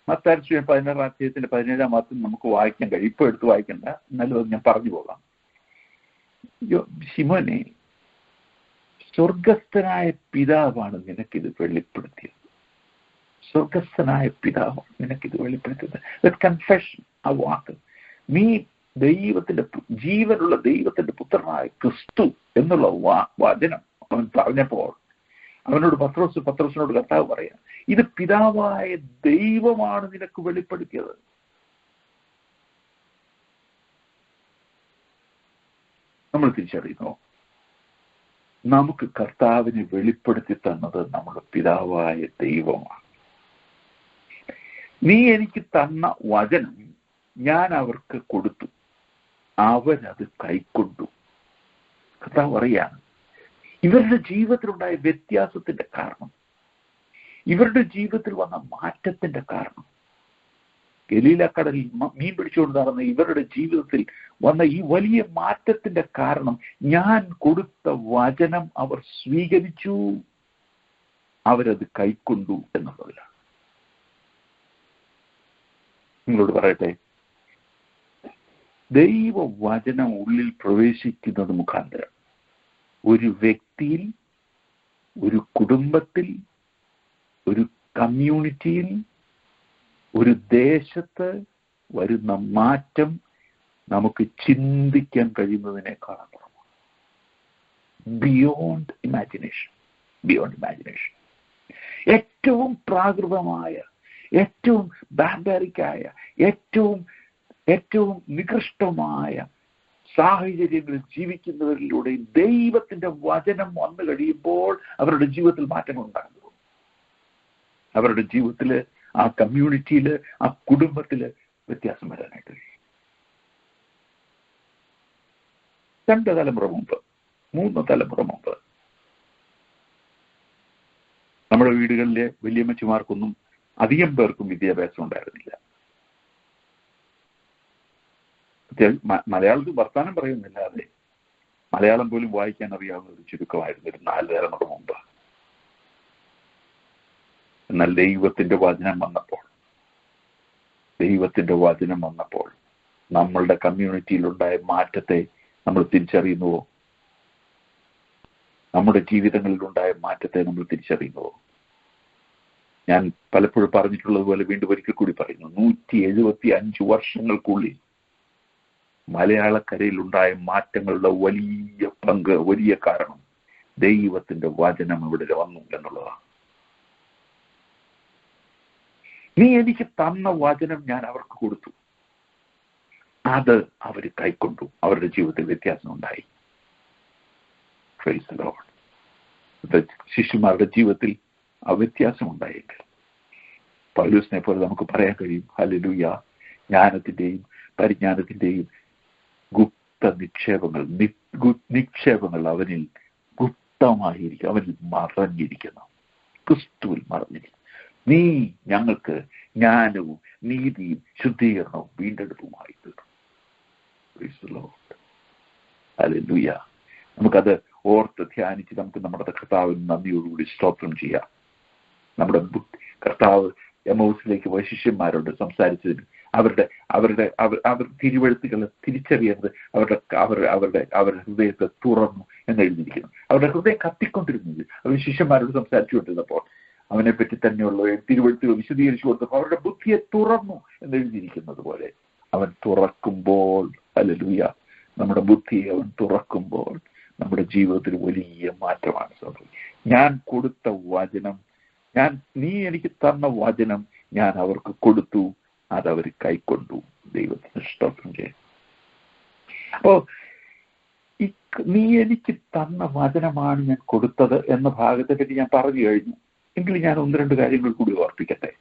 മത്തായി 16-ാം അധ്യായത്തിന്റെ 17-ാം വാക്യം നമുക്ക് വായിക്കാൻ കഴിയും. ഇപ്പൊ എടുത്ത് വായിക്കണ്ട, എന്നാലും അത് ഞാൻ പറഞ്ഞു പോകാം. ശിമോനെ, സ്വർഗസ്ഥനായ പിതാവാണ് നിനക്കിത് വെളിപ്പെടുത്തിയത്. സ്വർഗസ്ഥനായ പിതാവാണ് നിനക്കിത് വെളിപ്പെടുത്തിയത്. കൺഫെഷൻ, ആ വാക്ക്, നീ ദൈവത്തിന്റെ ജീവനുള്ള ദൈവത്തിന്റെ പുത്രനായ ക്രിസ്തു എന്നുള്ള വചനം അവൻ പറഞ്ഞപ്പോൾ അവനോട് പത്രോസിനോട് കർത്താവ് പറയാം, ഇത് പിതാവായ ദൈവമാണ് നിനക്ക് വെളിപ്പെടുത്തിയത്. നമ്മൾ തിരിച്ചറിയുന്നു, നമുക്ക് കർത്താവിനെ വെളിപ്പെടുത്തി തന്നത് നമ്മുടെ പിതാവായ ദൈവമാണ്. നീ എനിക്ക് തന്ന വചനം ഞാൻ അവർക്ക് കൊടുത്തു, അവരത് കൈക്കൊണ്ടു. കർത്താവ് പറയാണ്, ഇവരുടെ ജീവിതത്തിലുണ്ടായ വ്യത്യാസത്തിന്റെ കാരണം, ഇവരുടെ ജീവിതത്തിൽ വന്ന മാറ്റത്തിന്റെ കാരണം, ഗലീലക്കടലിൽ മീൻ പിടിച്ചുകൊണ്ട് നടന്ന ഇവരുടെ ജീവിതത്തിൽ വന്ന ഈ വലിയ മാറ്റത്തിന്റെ കാരണം ഞാൻ കൊടുത്ത വചനം അവർ സ്വീകരിച്ചു, അവരത് കൈക്കൊണ്ടു എന്നുള്ളതിലാണ്. നിങ്ങളോട് പറയട്ടെ, ദൈവവചനം ഉള്ളിൽ പ്രവേശിക്കുന്നത് മുഖാന്തരം ഒരു വ്യക്തിയിൽ, ഒരു കുടുംബത്തിൽ, ഒരു കമ്മ്യൂണിറ്റിയിൽ, ഒരു ദേശത്ത് വരുന്ന മാറ്റം നമുക്ക് ചിന്തിക്കാൻ കഴിയുന്നതിനേക്കാൾ അപ്പുറമാണ്. Beyond imagination. ഏറ്റവും പ്രാകൃതമായ, ഏറ്റവും ബാർബാരിക്കായ, ഏറ്റവും നികൃഷ്ടമായ സാഹചര്യങ്ങളിൽ ജീവിക്കുന്നവരിലൂടെ ദൈവത്തിന്റെ വചനം വന്നു കഴിയുമ്പോൾ അവരുടെ ജീവിതത്തിൽ മാറ്റങ്ങൾ ഉണ്ടാകുന്നു. അവരുടെ ജീവിതത്തില്, ആ കമ്മ്യൂണിറ്റിയില്, ആ കുടുംബത്തില് വ്യത്യാസം വരാനായിട്ട് കഴിയും. 2 തലമുറ മുമ്പ്, 3 തലമുറ മുമ്പ് നമ്മുടെ വീടുകളിലെ വലിയമ്മച്ചിമാർക്കൊന്നും അധികം പേർക്കും വിദ്യാഭ്യാസം ഉണ്ടായിരുന്നില്ല. മലയാളത്തിൽ വർത്താനം പറയുന്നില്ലാതെ മലയാളം പോലും വായിക്കാൻ അറിയാവുന്ന ഒരു ചുരുക്കമായിരുന്നു ഒരു 4 തലമുറ മുമ്പ്. എന്നാൽ ദൈവത്തിന്റെ വചനം വന്നപ്പോൾ നമ്മളുടെ കമ്മ്യൂണിറ്റിയിലുണ്ടായ മാറ്റത്തെ നമ്മൾ തിരിച്ചറിയുന്നുവോ? നമ്മുടെ ജീവിതങ്ങളിലുണ്ടായ മാറ്റത്തെ നമ്മൾ തിരിച്ചറിയുന്നുവോ? ഞാൻ പലപ്പോഴും പറഞ്ഞിട്ടുള്ളത് പോലെ വീണ്ടും ഒരിക്കൽ കൂടി പറയുന്നു, 175 വർഷങ്ങൾക്കുള്ളിൽ മലയാളക്കരയിലുണ്ടായ മാറ്റങ്ങളുടെ വലിയ പങ്ക്, വലിയ കാരണം ദൈവത്തിന്റെ വചനം ഇവിടെ വന്നു എന്നുള്ളതാണ്. നീ എനിക്ക് തന്ന വചനം ഞാൻ അവർക്ക് കൊടുത്തു, അത് അവർ കൈക്കൊണ്ടു, അവരുടെ ജീവിതത്തിൽ വ്യത്യാസം ഉണ്ടായി. ശിഷ്യന്മാരുടെ ജീവിതത്തിൽ ആ വ്യത്യാസം ഉണ്ടായെങ്കിൽ പൗലോസിനെ പോലെ നമുക്ക് പറയാൻ കഴിയും, ഹല്ലേലൂയ, ജ്ഞാനത്തിന്റെയും പരിജ്ഞാനത്തിന്റെയും ഗുപ്ത നിക്ഷേപങ്ങൾ അവനിൽ ഗുപ്തമായിരിക്കും, അവനിൽ മറഞ്ഞിരിക്കുന്നു, ക്രിസ്തുവിൽ മറഞ്ഞിരിക്കുന്നു. നീ ഞങ്ങൾക്ക് ജ്ഞാനവും നീതിയും ശുദ്ധീകരണവും വീണ്ടെടുപ്പുമായി തീർന്നു. ഹല്ലേലൂയ. നമുക്കത് ഓർത്ത് ധ്യാനിച്ച് നമുക്ക് നമ്മുടെ കർത്താവിന് നന്ദിയോടുകൂടി സ്തോത്രം ചെയ്യാം. നമ്മുടെ കർത്താവ് എമൗസിലേക്ക് പോയ ശിഷ്യന്മാരോട് സംസാരിച്ചതിന് അവർ തിരുവെഴുത്തുകൾ തിരിച്ചറിയുന്നത് അവരുടെ ഹൃദയത്തെ തുറന്നു എന്നെഴുതിയിരിക്കുന്നു. അവരുടെ ഹൃദയം കത്തിക്കൊണ്ടിരുന്നത് അവർ ശിഷ്യന്മാരോട് സംസാരിച്ചുകൊണ്ടിരുന്നപ്പോൾ അവനെ പറ്റി തന്നെയുള്ള തിരുവെഴുത്തുകൾ വിശദീകരിച്ചു കൊടുത്തപ്പോൾ അവരുടെ ബുദ്ധിയെ തുറന്നു എന്നെഴുതിയിരിക്കുന്നത് പോലെ അവൻ തുറക്കുമ്പോൾ, ഹല്ലേലൂയ, നമ്മുടെ ബുദ്ധിയെ അവൻ തുറക്കുമ്പോൾ നമ്മുടെ ജീവിതത്തിൽ വലിയ മാറ്റമാണ് സംഭവിക്കുന്നത്. ഞാൻ കൊടുത്ത വചനം, നീ എനിക്ക് തന്ന വചനം ഞാൻ അവർക്ക് കൊടുത്തു, അതവർ കൈക്കൊണ്ടു. ദൈവത്തിന് സ്തോത്രം ചെയ്യും. അപ്പോ നീ എനിക്ക് തന്ന വചനമാണ് ഞാൻ കൊടുത്തത് എന്ന ഭാഗത്തെ പറ്റി ഞാൻ പറഞ്ഞു കഴിഞ്ഞു. എങ്കിലും ഞാൻ 1-2 കാര്യങ്ങൾ കൂടി ഓർപ്പിക്കട്ടെ.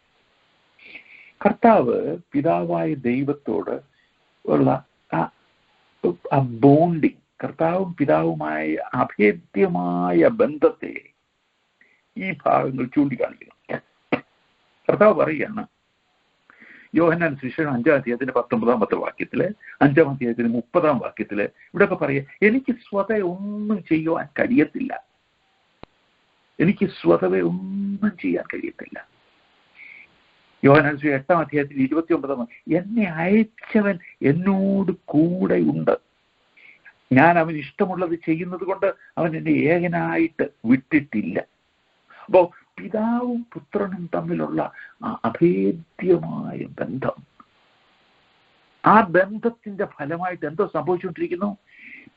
കർത്താവ് പിതാവായ ദൈവത്തോട് ഉള്ള ആ ബോണ്ടിങ്, കർത്താവും പിതാവുമായ അഭേദ്യമായ ബന്ധത്തെ ഈ ഭാഗങ്ങൾ ചൂണ്ടിക്കാണിക്കുന്നു. കർത്താവ് പറയുകയാണ്, യോഹന്നാൻ സുവിശേഷം 5-ാം അധ്യായത്തിന്റെ 19-ാമത്തെ വാക്യത്തില്, 5-ാം അധ്യായത്തിന് 30-ാം വാക്യത്തില് ഇവിടെയൊക്കെ പറയുക, എനിക്ക് സ്വതവേ ഒന്നും ചെയ്യുവാൻ കഴിയത്തില്ല, എനിക്ക് സ്വതവേ ഒന്നും ചെയ്യാൻ കഴിയത്തില്ല. യോഹന്നാൻ സുവിശേഷം 8-ാം അധ്യായത്തിൽ 29-ാം, എന്നെ അയച്ചവൻ എന്നോട് കൂടെ ഉണ്ട്, ഞാൻ അവന് ഇഷ്ടമുള്ളത് ചെയ്യുന്നത് കൊണ്ട് അവൻ എന്നെ ഏകനായിട്ട് വിട്ടിട്ടില്ല. അപ്പോ പിതാവും പുത്രനും തമ്മിലുള്ള ആ അഭേദ്യമായ ബന്ധം, ആ ബന്ധത്തിന്റെ ഫലമായിട്ട് എന്തോ സംഭവിച്ചുകൊണ്ടിരിക്കുന്നു?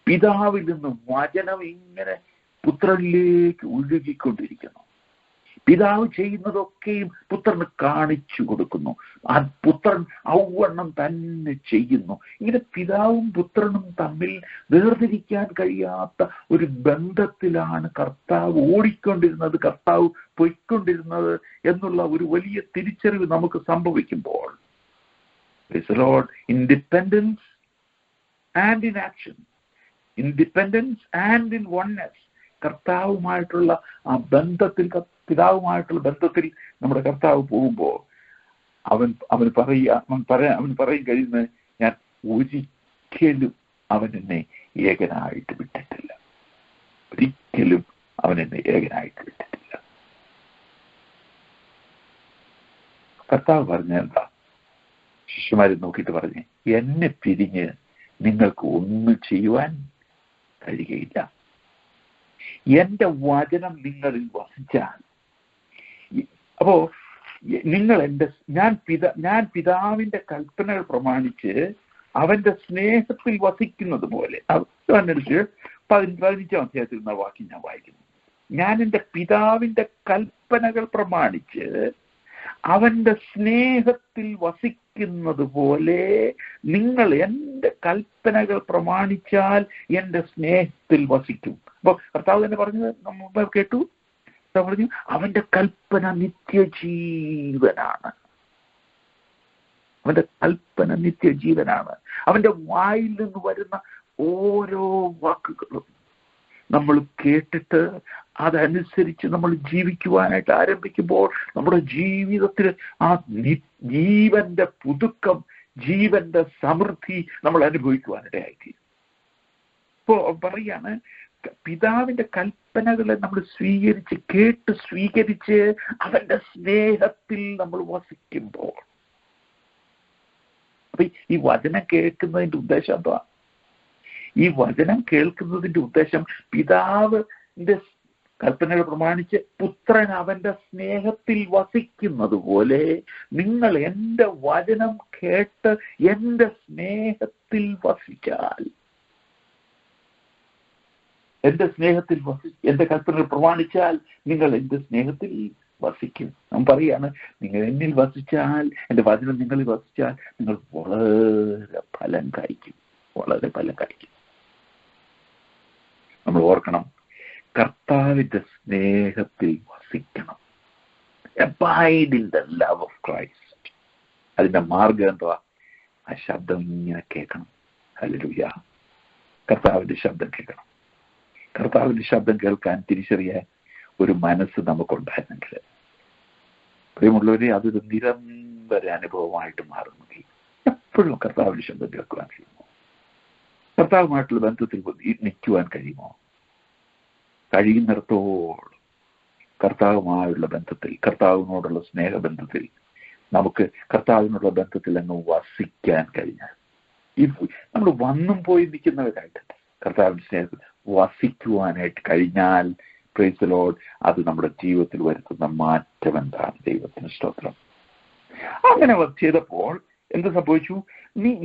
പിതാവിൽ നിന്നും വചനം ഇങ്ങനെ പുത്രനിലേക്ക് ഒഴുകിക്കൊണ്ടിരിക്കുന്നു. പിതാവ് ചെയ്യുന്നതൊക്കെയും പുത്രന് കാണിച്ചു കൊടുക്കുന്നു. ആ പുത്രൻ ഔവണ്ണം തന്നെ ചെയ്യുന്നു. ഇങ്ങനെ പിതാവും പുത്രനും തമ്മിൽ വേർതിരിക്കാൻ കഴിയാത്ത ഒരു ബന്ധത്തിലാണ് കർത്താവ് ഓടിക്കൊണ്ടിരുന്നത്, കർത്താവ് പൊയ്ക്കൊണ്ടിരുന്നത് എന്നുള്ള ഒരു വലിയ തിരിച്ചറിവ് നമുക്ക് സംഭവിക്കുമ്പോൾ, independence and in action, independence and in oneness, കർത്താവുമായിട്ടുള്ള ആ ബന്ധത്തിൽ, പിതാവുമായിട്ടുള്ള ബന്ധത്തിൽ നമ്മുടെ കർത്താവ് പോകുമ്പോൾ അവൻ പറയും കഴിയുന്നത്, ഞാൻ ഒരിക്കലും അവൻ എന്നെ ഏകനായിട്ട് വിട്ടിട്ടില്ല, ഒരിക്കലും അവൻ എന്നെ ഏകനായിട്ട് വിട്ടിട്ടില്ല. കർത്താവ് പറഞ്ഞ എന്താ? ശിഷ്യന്മാരെ നോക്കിയിട്ട് പറഞ്ഞ്, എന്നെ പിരിഞ്ഞ് നിങ്ങൾക്ക് ഒന്നും ചെയ്യുവാൻ കഴിയുകയില്ല. എന്റെ വചനം നിങ്ങളിൽ വസിച്ചാൽ, അപ്പോ നിങ്ങൾ ഞാൻ പിതാവിന്റെ കൽപ്പനകൾ പ്രമാണിച്ച് അവന്റെ സ്നേഹത്തിൽ വസിക്കുന്നത് പോലെ, 15-ാം അധ്യായത്തിൽ നിന്ന വാക്യം ഞാൻ വായിക്കുന്നു. ഞാൻ എൻ്റെ പിതാവിന്റെ കൽപ്പനകൾ പ്രമാണിച്ച് അവന്റെ സ്നേഹത്തിൽ വസിക്കുന്നത് പോലെ നിങ്ങൾ എൻ്റെ കൽപ്പനകൾ പ്രമാണിച്ചാൽ എൻ്റെ സ്നേഹത്തിൽ വസിക്കും. അപ്പൊ കർത്താവ് തന്നെ പറഞ്ഞത് നമ്മൾ കേട്ടു. പറഞ്ഞു, അവന്റെ കൽപ്പന നിത്യജീവനാണ്, അവന്റെ കൽപ്പന നിത്യജീവനാണ്. അവന്റെ വായിൽ നിന്ന് വരുന്ന ഓരോ വാക്കുകളും നമ്മൾ കേട്ടിട്ട് അതനുസരിച്ച് നമ്മൾ ജീവിക്കുവാനായിട്ട് ആരംഭിക്കുമ്പോൾ നമ്മുടെ ജീവിതത്തിൽ ആ ജീവന്റെ പുതുക്കം, ജീവന്റെ സമൃദ്ധി നമ്മൾ അനുഭവിക്കുവാനിടയായി. ഇപ്പോ പറയാണ്, പിതാവിന്റെ കൽപ്പനകളെ നമ്മൾ സ്വീകരിച്ച് അവന്റെ സ്നേഹത്തിൽ നമ്മൾ വസിക്കുമ്പോൾ, അപ്പൊ ഈ വചനം കേൾക്കുന്നതിന്റെ ഉദ്ദേശം എന്താ? ഈ വചനം കേൾക്കുന്നതിന്റെ ഉദ്ദേശം പിതാവിന്റെ കൽപ്പനകൾ പ്രമാണിച്ച് പുത്രൻ അവന്റെ സ്നേഹത്തിൽ വസിക്കുന്നത് പോലെ നിങ്ങൾ എന്റെ വചനം കേട്ട് എന്റെ സ്നേഹത്തിൽ വസിച്ചാൽ, എന്റെ കൽപ്പനകൾ പ്രമാണിച്ചാൽ നിങ്ങൾ എന്റെ സ്നേഹത്തിൽ വസിക്കും. നാം പറയാണ്, നിങ്ങൾ എന്നിൽ വസിച്ചാൽ, എന്റെ വചനം നിങ്ങളിൽ വസിച്ചാൽ നിങ്ങൾ വളരെ ഫലം കായ്ക്കും. നമ്മൾ ഓർക്കണം, കർത്താവിന്റെ സ്നേഹത്തിൽ വസിക്കണം. Abide in the love of Christ. അതിന്റെ മാർഗം എന്തുവാ? ആ ശബ്ദം ഇങ്ങനെ കേൾക്കണം. ഹല്ലേലൂയ. കർത്താവിന്റെ ശബ്ദം കേൾക്കണം. കർത്താവിന്റെ ശബ്ദം കേൾക്കാൻ തിരിച്ചറിയാൻ ഒരു മനസ്സ് നമുക്കുണ്ടായിരുന്നെങ്കിൽ, പ്രിയമുള്ളവരെ, അതൊരു നിരന്തര അനുഭവമായിട്ട് മാറുമെങ്കിൽ എപ്പോഴും കർത്താവിന്റെ ശബ്ദം കേൾക്കുവാൻ കഴിയുമോ? കർത്താവുമായിട്ടുള്ള ബന്ധത്തിൽ നിൽക്കുവാൻ കഴിയുമോ? കഴിയുന്നിടത്തോളം കർത്താവുമായുള്ള ബന്ധത്തിൽ, കർത്താവിനോടുള്ള സ്നേഹബന്ധത്തിൽ, നമുക്ക് കർത്താവിനോടുള്ള ബന്ധത്തിൽ അങ്ങ് വസിക്കാൻ കഴിഞ്ഞാൽ, നമ്മൾ വന്നും പോയി നിൽക്കുന്നവരായിട്ട് കർത്താവിന്റെ സ്നേഹത്തിൽ വസിക്കുവാനായിട്ട് കഴിഞ്ഞാൽ, പ്രൈസ് ദി ലോർഡ്, അത് നമ്മുടെ ജീവിതത്തിൽ വരുത്തുന്ന മാറ്റം എന്താണ്? ദൈവത്തിന് സ്തോത്രം. അങ്ങനെ ചെയ്തപ്പോൾ എന്ത് സംഭവിച്ചു?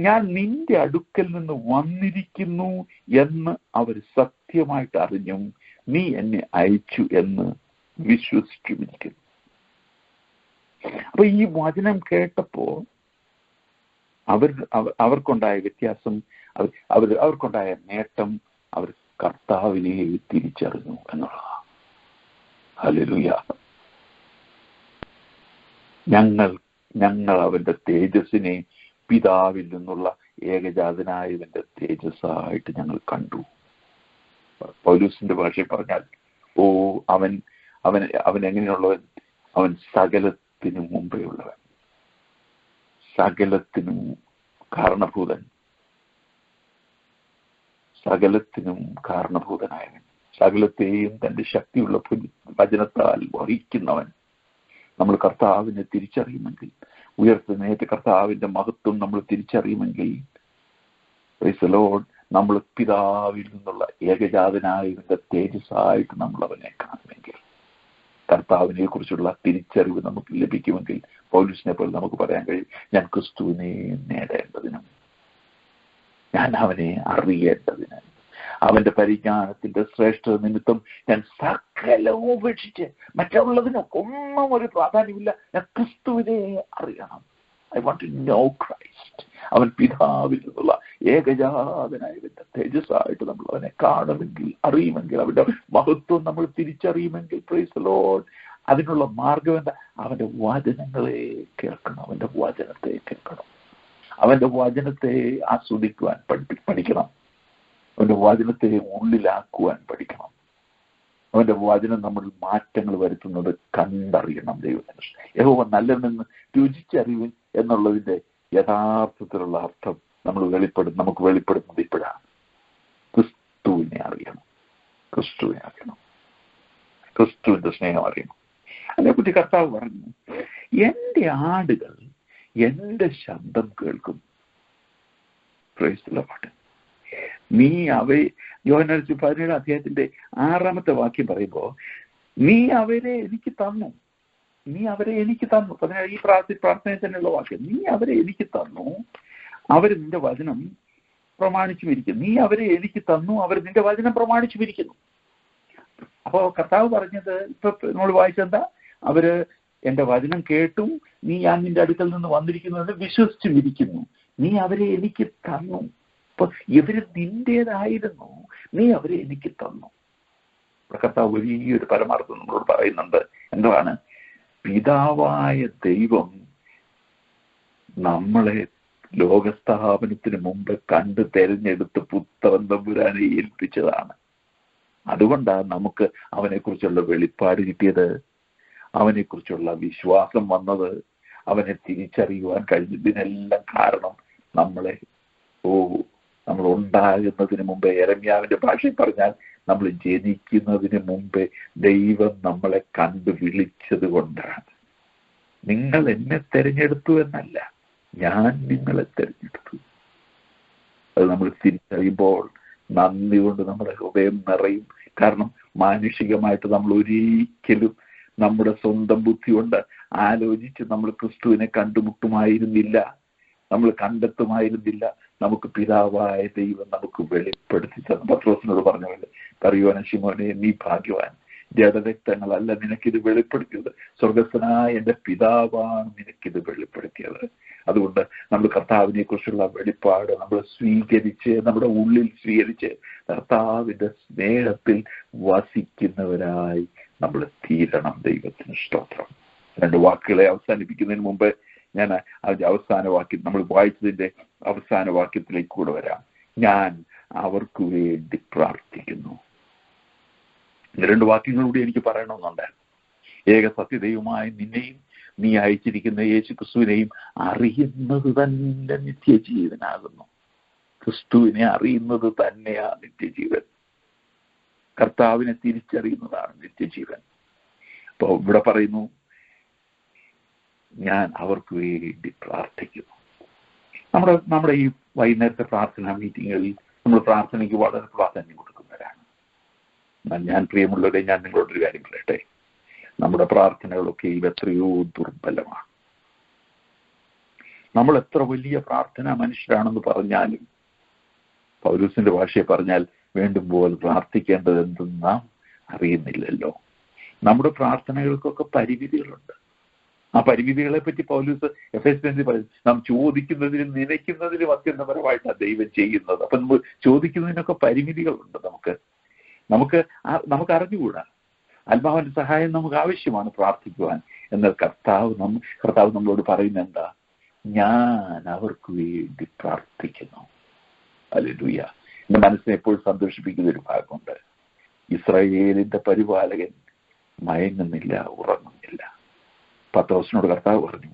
ഞാൻ നിന്റെ അടുക്കൽ നിന്ന് വന്നിരിക്കുന്നു എന്ന് അവർ സത്യമായിട്ട് അറിഞ്ഞും നീ എന്നെ അയച്ചു എന്ന് വിശ്വസിച്ചുമിരിക്കുന്നു. അപ്പൊ ഈ വചനം കേട്ടപ്പോ അവർക്കുണ്ടായ വ്യത്യാസം, അവർക്കുണ്ടായ നേട്ടം, അവർ കർത്താവിനെ തിരിച്ചറിഞ്ഞു എന്നുള്ളതാണ്. ഹല്ലേലൂയ. ഞങ്ങൾ അവന്റെ തേജസ്സിനെ, പിതാവിൽ നിന്നുള്ള ഏകജാതനായവന്റെ തേജസ്സായിട്ട് ഞങ്ങൾ കണ്ടു. പൗലൂസിന്റെ ഭാഷയിൽ പറഞ്ഞാൽ, അവൻ എങ്ങനെയുള്ളവൻ? അവൻ സകലത്തിനും മുമ്പേ ഉള്ളവൻ, സകലത്തിനും കാരണഭൂതനായവൻ, സകലത്തെയും തന്റെ ശക്തിയുള്ള വചനത്താൽ വഹിക്കുന്നവൻ. നമ്മൾ കർത്താവിനെ തിരിച്ചറിയുമെങ്കിൽ, ഉയർത്തുന്നേറ്റ കർത്താവിന്റെ മഹത്വം നമ്മൾ തിരിച്ചറിയുമെങ്കിൽ, പ്രൈസ് ദി ലോർഡ്, നമ്മൾ പിതാവിൽ നിന്നുള്ള ഏകജാതനായവന്റെ തേജസ്സായിട്ട് നമ്മൾ അവനെ കാണുമെങ്കിൽ, കർത്താവിനെ കുറിച്ചുള്ള തിരിച്ചറിവ് നമുക്ക് ലഭിക്കുമെങ്കിൽ, പൗലോസിനെ പോലെ നമുക്ക് പറയാൻ കഴിയും, ഞാൻ ക്രിസ്തുവിനെ നേടേണ്ടതിനും ഞാൻ അവനെ അറിയേണ്ടതിന് അവന്റെ പരിജ്ഞാനത്തിന്റെ ശ്രേഷ്ഠ നിമിത്തം ഞാൻ സകലവും ഉപേക്ഷിച്ച് മറ്റുള്ളതിനൊക്കെ ഒന്നും ഒരു പ്രാധാന്യമില്ല, ഞാൻ ക്രിസ്തുവിനെ അറിയണം. I want to know Christ. അവൻ പിതാവിൽ നിന്നുള്ള ഏകജാതനായവന്റെ തേജസ്സായിട്ട് നമ്മൾ അവനെ കാണുമെങ്കിൽ, അറിയുമെങ്കിൽ, അവന്റെ മഹത്വം നമ്മൾ തിരിച്ചറിയുമെങ്കിൽ, പ്രൈസ് ദി ലോർഡ്, അതിനുള്ള മാർഗം എന്താ? അവന്റെ വചനങ്ങളെ കേൾക്കണം, അവന്റെ വചനത്തെ കേൾക്കണം, അവന്റെ വചനത്തെ ആസ്വദിക്കുവാൻ പഠിക്കണം, അവന്റെ വചനത്തെ ഉള്ളിലാക്കുവാൻ പഠിക്കണം. അവന്റെ വചനം നമ്മൾ മാറ്റങ്ങൾ വരുത്തുന്നത് കണ്ടറിയണം. ദൈവത്തിന് യഹോവ നല്ലതെന്ന് രുചിച്ചറിയുവിൻ എന്നുള്ളതിന്റെ യഥാർത്ഥത്തിലുള്ള അർത്ഥം നമുക്ക് വെളിപ്പെടുന്നത് ഇപ്പോഴാണ്. ക്രിസ്തുവിനെ അറിയണം, ക്രിസ്തുവിന്റെ സ്നേഹം അറിയണം. അതേപറ്റി കർത്താവ് പറഞ്ഞു, എന്റെ ആടുകൾ എന്റെ ശബ്ദം കേൾക്കും. Praise the Lord. നീ അവയെ, യോഹന്നാൻ 17 അധ്യായത്തിന്റെ 6 വാക്യം പറയുമ്പോ, നീ അവരെ എനിക്ക് തന്നു. 17 ഈ പ്രാർത്ഥനയിൽ തന്നെയുള്ള വാക്യം. നീ അവരെ എനിക്ക് തന്നു, അവർ നിന്റെ വചനം പ്രമാണിച്ചുമിരിക്കുന്നു. നീ അവരെ എനിക്ക് തന്നു, അവർ നിന്റെ വചനം പ്രമാണിച്ചുമിരിക്കുന്നു. അപ്പോ കർത്താവ് പറഞ്ഞത് ഇപ്പൊ നമ്മൾ വായിച്ചെന്താ? അവര് എന്റെ വചനം കേട്ടും ഞാൻ നിന്റെ അടുക്കൽ നിന്ന് വന്നിരിക്കുന്നത് വിശ്വസിച്ചും ഇരിക്കുന്നു. നീ അവരെ എനിക്ക് തന്നു. അപ്പൊ ഇവര് നിന്റേതായിരുന്നു, നീ അവരെ എനിക്ക് തന്നു. കർത്താവ് വലിയൊരു പരമാർത്ഥം നമ്മളോട് പറയുന്നുണ്ട്. എന്താണ്? പിതാവായ ദൈവം നമ്മളെ ലോകസ്ഥാപനത്തിന് മുമ്പ് കണ്ട് തെരഞ്ഞെടുത്ത് പുത്രൻ തമ്പുരാനെ ഏൽപ്പിച്ചതാണ്. അതുകൊണ്ടാണ് നമുക്ക് അവനെക്കുറിച്ചുള്ള വെളിപ്പാട് കിട്ടിയത്, അവനെക്കുറിച്ചുള്ള വിശ്വാസം വന്നത്, അവനെ തിരിച്ചറിയുവാൻ കഴിഞ്ഞതിനെല്ലാം കാരണം നമ്മൾ ഉണ്ടാകുന്നതിന് മുമ്പേ, യെരമ്യാവിന്റെ ഭാഷയിൽ പറഞ്ഞാൽ നമ്മൾ ജനിക്കുന്നതിന് മുമ്പേ ദൈവം നമ്മളെ കണ്ടു വിളിച്ചത് കൊണ്ടാണ്. നിങ്ങൾ എന്നെ തെരഞ്ഞെടുത്തു എന്നല്ല, ഞാൻ നിങ്ങളെ തെരഞ്ഞെടുത്തു. അത് നമ്മൾ തിരിച്ചറിയുമ്പോൾ നന്ദി കൊണ്ട് നമ്മുടെ ഹൃദയം നിറയും. കാരണം മാനുഷികമായിട്ട് നമ്മൾ ഒരിക്കലും നമ്മുടെ സ്വന്തം ബുദ്ധി കൊണ്ട് ആലോചിച്ച് നമ്മൾ ക്രിസ്തുവിനെ കണ്ടുമുട്ടുമായിരുന്നില്ല, നമ്മൾ കണ്ടെത്തുമായിരുന്നില്ല. നമുക്ക് പിതാവായ ദൈവം നമുക്ക് വെളിപ്പെടുത്തി തന്നു. പത്രോസിനോട് പറഞ്ഞ പോലെ, പറയുവാൻ ശിമോനെ നീ ഭാഗ്യവാൻ, ജഡരക്തങ്ങളല്ല നിനക്കിത് വെളിപ്പെടുത്തിയത്, സ്വർഗസ്ഥനായ എന്റെ പിതാവാണ് നിനക്കിത് വെളിപ്പെടുത്തിയത്. അതുകൊണ്ട് നമ്മൾ കർത്താവിനെ കുറിച്ചുള്ള വെളിപ്പാട് നമ്മൾ സ്വീകരിച്ച്, നമ്മുടെ ഉള്ളിൽ സ്വീകരിച്ച് കർത്താവിന്റെ സ്നേഹത്തിൽ വസിക്കുന്നവരായി നമ്മൾ തീരണം. ദൈവത്തിന് സ്തോത്രം. 2 വാക്കുകളെ അവസാനിപ്പിക്കുന്നതിന് മുമ്പ് ഞാൻ അതിന്റെ അവസാന വാക്യം, നമ്മൾ വായിച്ചതിന്റെ അവസാന വാക്യത്തിലേക്ക് കൂടെ വരാം. ഞാൻ അവർക്ക് വേണ്ടി പ്രാർത്ഥിക്കുന്നു. 2 വാക്യങ്ങളൂടെ എനിക്ക് പറയണമെന്നുണ്ടായിരുന്നു. ഏക സത്യദൈവമായ നിന്നെയും നീ അയച്ചിരിക്കുന്ന യേശു ക്രിസ്തുവിനെയും അറിയുന്നത് തന്നെ നിത്യജീവനാകുന്നു. ക്രിസ്തുവിനെ അറിയുന്നത് തന്നെയാ നിത്യജീവൻ. കർത്താവിനെ തിരിച്ചറിയുന്നതാണ് നിത്യജീവൻ. അപ്പൊ ഇവിടെ പറയുന്നു, ഞാൻ അവർക്ക് വേണ്ടി പ്രാർത്ഥിക്കുന്നു. നമ്മുടെ ഈ വൈകുന്നേരത്തെ പ്രാർത്ഥനാ മീറ്റിങ്ങുകളിൽ നമ്മൾ പ്രാർത്ഥനയ്ക്ക് വളരെ പ്രാധാന്യം കൊടുക്കുന്നവരാണ്. ഞാൻ പ്രിയമുള്ളവരെ, ഞാൻ നിങ്ങളോടൊരു കാര്യം പറയട്ടെ. നമ്മുടെ പ്രാർത്ഥനകളൊക്കെ എത്രയോ ദുർബലമാണ്. നമ്മൾ എത്ര വലിയ പ്രാർത്ഥനാ മനുഷ്യരാണെന്ന് പറഞ്ഞാലും, പൗലോസിന്റെ ഭാഷയെ പറഞ്ഞാൽ, വേണ്ടും പോലെ പ്രാർത്ഥിക്കേണ്ടത് എന്തെന്ന് നാം അറിയുന്നില്ലല്ലോ. നമ്മുടെ പ്രാർത്ഥനകൾക്കൊക്കെ പരിമിതികളുണ്ട്. ആ പരിമിതികളെ പറ്റി പൗലോസ് എഫേസ്യൻസിൽ പറയും, നാം ചോദിക്കുന്നതിനും നനയ്ക്കുന്നതിനും അത്യന്തപരമായിട്ടാണ് ദൈവം ചെയ്യുന്നത്. അപ്പൊ നമ്മൾ ചോദിക്കുന്നതിനൊക്കെ പരിമിതികളുണ്ട്. നമുക്ക് അറിഞ്ഞുകൂടാ. ആത്മാവിന്റെ സഹായം നമുക്ക് ആവശ്യമാണ് പ്രാർത്ഥിക്കുവാൻ. എന്നാൽ കർത്താവ് നമ്മളോട് പറയുന്നത് എന്താ? ഞാൻ അവർക്ക് വേണ്ടി പ്രാർത്ഥിക്കുന്നു. ഹല്ലേലൂയ. എന്റെ മനസ്സിനെ എപ്പോഴും സന്തോഷിപ്പിക്കുന്ന ഒരു ഭാഗമുണ്ട്. ഇസ്രായേലിന്റെ പരിപാലകൻ മയങ്ങുന്നില്ല, ഉറങ്ങുന്നില്ല. പത്രോസിനോട് കർത്താവ് പറഞ്ഞു,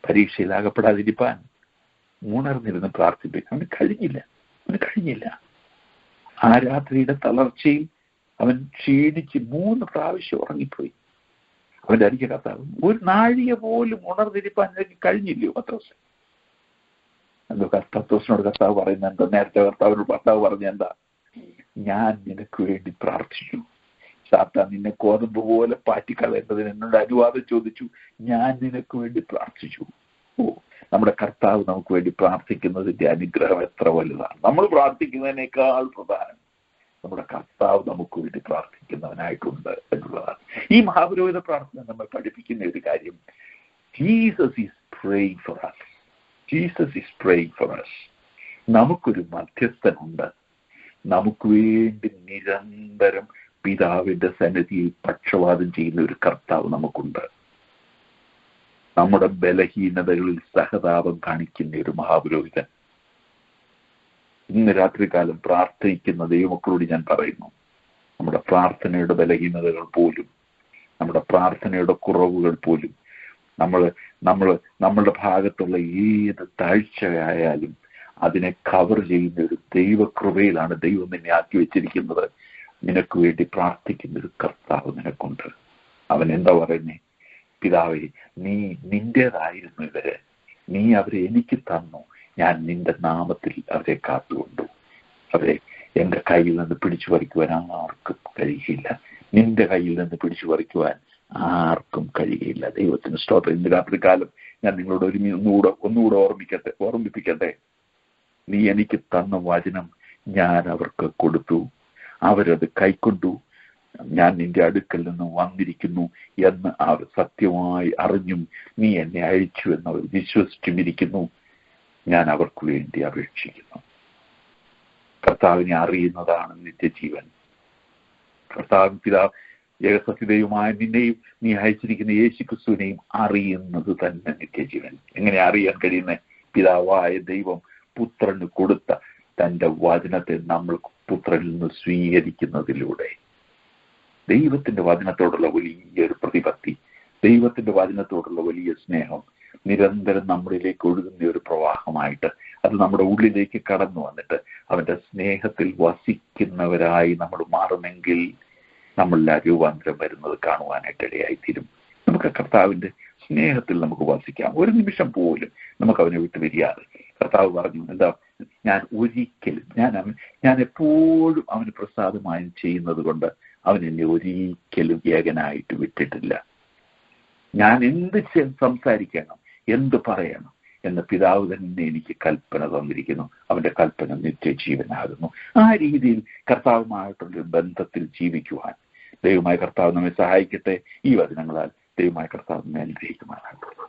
പരീക്ഷയിൽ അകപ്പെടാതിരിപ്പാൻ ഉണർന്നിരുന്ന് പ്രാർത്ഥിപ്പിക്കാൻ അവന് കഴിഞ്ഞില്ല. ആ രാത്രിയുടെ തളർച്ചയിൽ അവൻ ക്ഷീണിച്ച് 3 പ്രാവശ്യം ഉറങ്ങിപ്പോയി. അവന്റെ അരികെ കർത്താവ്, ഒരു നാഴിക പോലും ഉണർന്നിരിപ്പാൻ എനിക്ക് കഴിഞ്ഞില്ലയോ പത്രോസ്? എന്തോ പത്രോസിനോട് കർത്താവ് പറയുന്നത് എന്താ? നേരത്തെ കർത്താവ് പറഞ്ഞ എന്താ? ഞാൻ നിനക്ക് വേണ്ടി പ്രാർത്ഥിച്ചു. സാത്താൻ നിന്നെ കോതമ്പ് പോലെ പാറ്റിക്കളയേണ്ടതിന് എന്നോട് അനുവാദം ചോദിച്ചു. ഞാൻ നിനക്ക് വേണ്ടി പ്രാർത്ഥിച്ചു. നമ്മുടെ കർത്താവ് നമുക്ക് വേണ്ടി പ്രാർത്ഥിക്കുന്നതിന്റെ അനുഗ്രഹം എത്ര വലുതാണ്! നമ്മൾ പ്രാർത്ഥിക്കുന്നതിനേക്കാൾ പ്രധാനം നമ്മുടെ കർത്താവ് നമുക്ക് വേണ്ടി പ്രാർത്ഥിക്കുന്നവനായിട്ടുണ്ട് എന്നുള്ളതാണ്. ഈ മഹാപുരോഹിത പ്രാർത്ഥന നമ്മൾ പഠിപ്പിക്കുന്ന ഒരു കാര്യം, Jesus is praying four us. Jesus is praying four us. നമുക്കൊരു മധ്യസ്ഥനുണ്ട്. നമുക്ക് വേണ്ടി നിരന്തരം പിതാവിന്റെ സന്നിധിയിൽ പക്ഷവാദം ചെയ്യുന്ന ഒരു കർത്താവ് നമുക്കുണ്ട്. നമ്മുടെ ബലഹീനതകളിൽ സഹതാപം കാണിക്കുന്ന ഒരു മഹാപുരോഹിതൻ. ഇന്ന് രാത്രികാലം പ്രാർത്ഥിക്കുന്ന ദൈവമക്കളോട് ഞാൻ പറയുന്നു, നമ്മുടെ പ്രാർത്ഥനയുടെ ബലഹീനതകൾ പോലും, നമ്മുടെ പ്രാർത്ഥനയുടെ കുറവുകൾ പോലും, നമ്മളുടെ ഭാഗത്തുള്ള ഏത് താഴ്ചയായാലും അതിനെ കവർ ചെയ്യുന്ന ഒരു ദൈവകൃപയിലാണ് ദൈവം നിന്നെ ആക്കി വെച്ചിരിക്കുന്നത്. നിനക്ക് വേണ്ടി പ്രാർത്ഥിക്കുന്ന ഒരു കർത്താവ് നിനക്കുണ്ട്. അവൻ എന്താ പറയുന്നേ? പിതാവേ, നീ നിന്റേതായിരുന്നു ഇവര്, നീ അവരെ എനിക്ക് തന്നു, ഞാൻ നിന്റെ നാമത്തിൽ അവരെ കാത്തുകൊണ്ടു. അവരെ എന്റെ കയ്യിൽ നിന്ന് പിടിച്ചു പറിക്കുവാൻ ആർക്കും കഴിയില്ല. നിന്റെ കയ്യിൽ നിന്ന് പിടിച്ചു പറിക്കുവാൻ ആർക്കും കഴിയില്ല. ദൈവത്തിന് സ്തോത്രം. ഇന്ന് രാത്രികാലം ഞാൻ നിങ്ങളോട് ഒന്നുകൂടെ ഓർമ്മിപ്പിക്കട്ടെ. നീ എനിക്ക് തന്ന വചനം ഞാൻ അവർക്ക് കൊടുത്തു, അവരത് കൈക്കൊണ്ടു. ഞാൻ നിന്റെ അടുക്കൽ നിന്ന് വന്നിരിക്കുന്നു എന്ന് അവർ സത്യമായി അറിഞ്ഞും നീ എന്നെ അയച്ചു എന്ന് അവർ വിശ്വസിച്ചുമിരിക്കുന്നു. ഞാൻ അവർക്ക് വേണ്ടി അപേക്ഷിക്കുന്നു. കർത്താവിനെ അറിയുന്നതാണ് നിത്യജീവൻ. കർത്താവ് പിതാവ് ഏകസത്യദൈവമായ നിന്നെയും നീ അയച്ചിരിക്കുന്ന യേശു ക്രിസ്തുവിനെയും അറിയുന്നത് തന്നെ നിത്യജീവൻ. എങ്ങനെ അറിയാൻ കഴിയുന്ന? പിതാവായ ദൈവം പുത്രന് കൊടുത്ത തന്റെ വചനത്തെ നമ്മൾ പുത്രനിൽ നിന്ന് സ്വീകരിക്കുന്നതിലൂടെ. ദൈവത്തിന്റെ വചനത്തോടുള്ള വലിയൊരു പ്രതിപത്തി, ദൈവത്തിന്റെ വചനത്തോടുള്ള വലിയ സ്നേഹം നിരന്തരം നമ്മളിലേക്ക് ഒഴുകുന്ന ഒരു പ്രവാഹമായിട്ട് അത് അത് നമ്മുടെ ഉള്ളിലേക്ക് കടന്നു വന്നിട്ട് അവന്റെ സ്നേഹത്തിൽ വസിക്കുന്നവരായി നമ്മൾ മാറുമെങ്കിൽ നമ്മളിൽ ആ രൂപാന്തരം വരുന്നത് കാണുവാനായിട്ട് ഇടയായിത്തീരും. നമുക്ക് കർത്താവിന്റെ സ്നേഹത്തിൽ നമുക്ക് വസിക്കാം. ഒരു നിമിഷം പോലും നമുക്ക് അവനെ വിട്ട് വരിയാതെ. കർത്താവ് പറഞ്ഞു, എന്താ, ഞാൻ ഒരിക്കലും ഞാൻ എപ്പോഴും അവന് പ്രസാദമായി ചെയ്യുന്നത് കൊണ്ട് അവൻ എന്നെ ഒരിക്കലും ഏകനായിട്ട് വിട്ടിട്ടില്ല. ഞാൻ എന്ത് സംസാരിക്കണം, എന്ത് പറയണം എന്ന് പിതാവ് തന്നെ എനിക്ക് കൽപ്പന തന്നിരിക്കുന്നു. അവന്റെ കൽപ്പന നിത്യജീവനാകുന്നു. ആ രീതിയിൽ കർത്താവുമായിട്ടുള്ളൊരു ബന്ധത്തിൽ ജീവിക്കുവാൻ ദൈവമായ കർത്താവ് നമ്മെ സഹായിക്കട്ടെ. ഈ വചനങ്ങളാൽ ദൈവമായ കർത്താവ് നമ്മെ അനുഗ്രഹിക്കുവാനായിട്ടുള്ളൂ.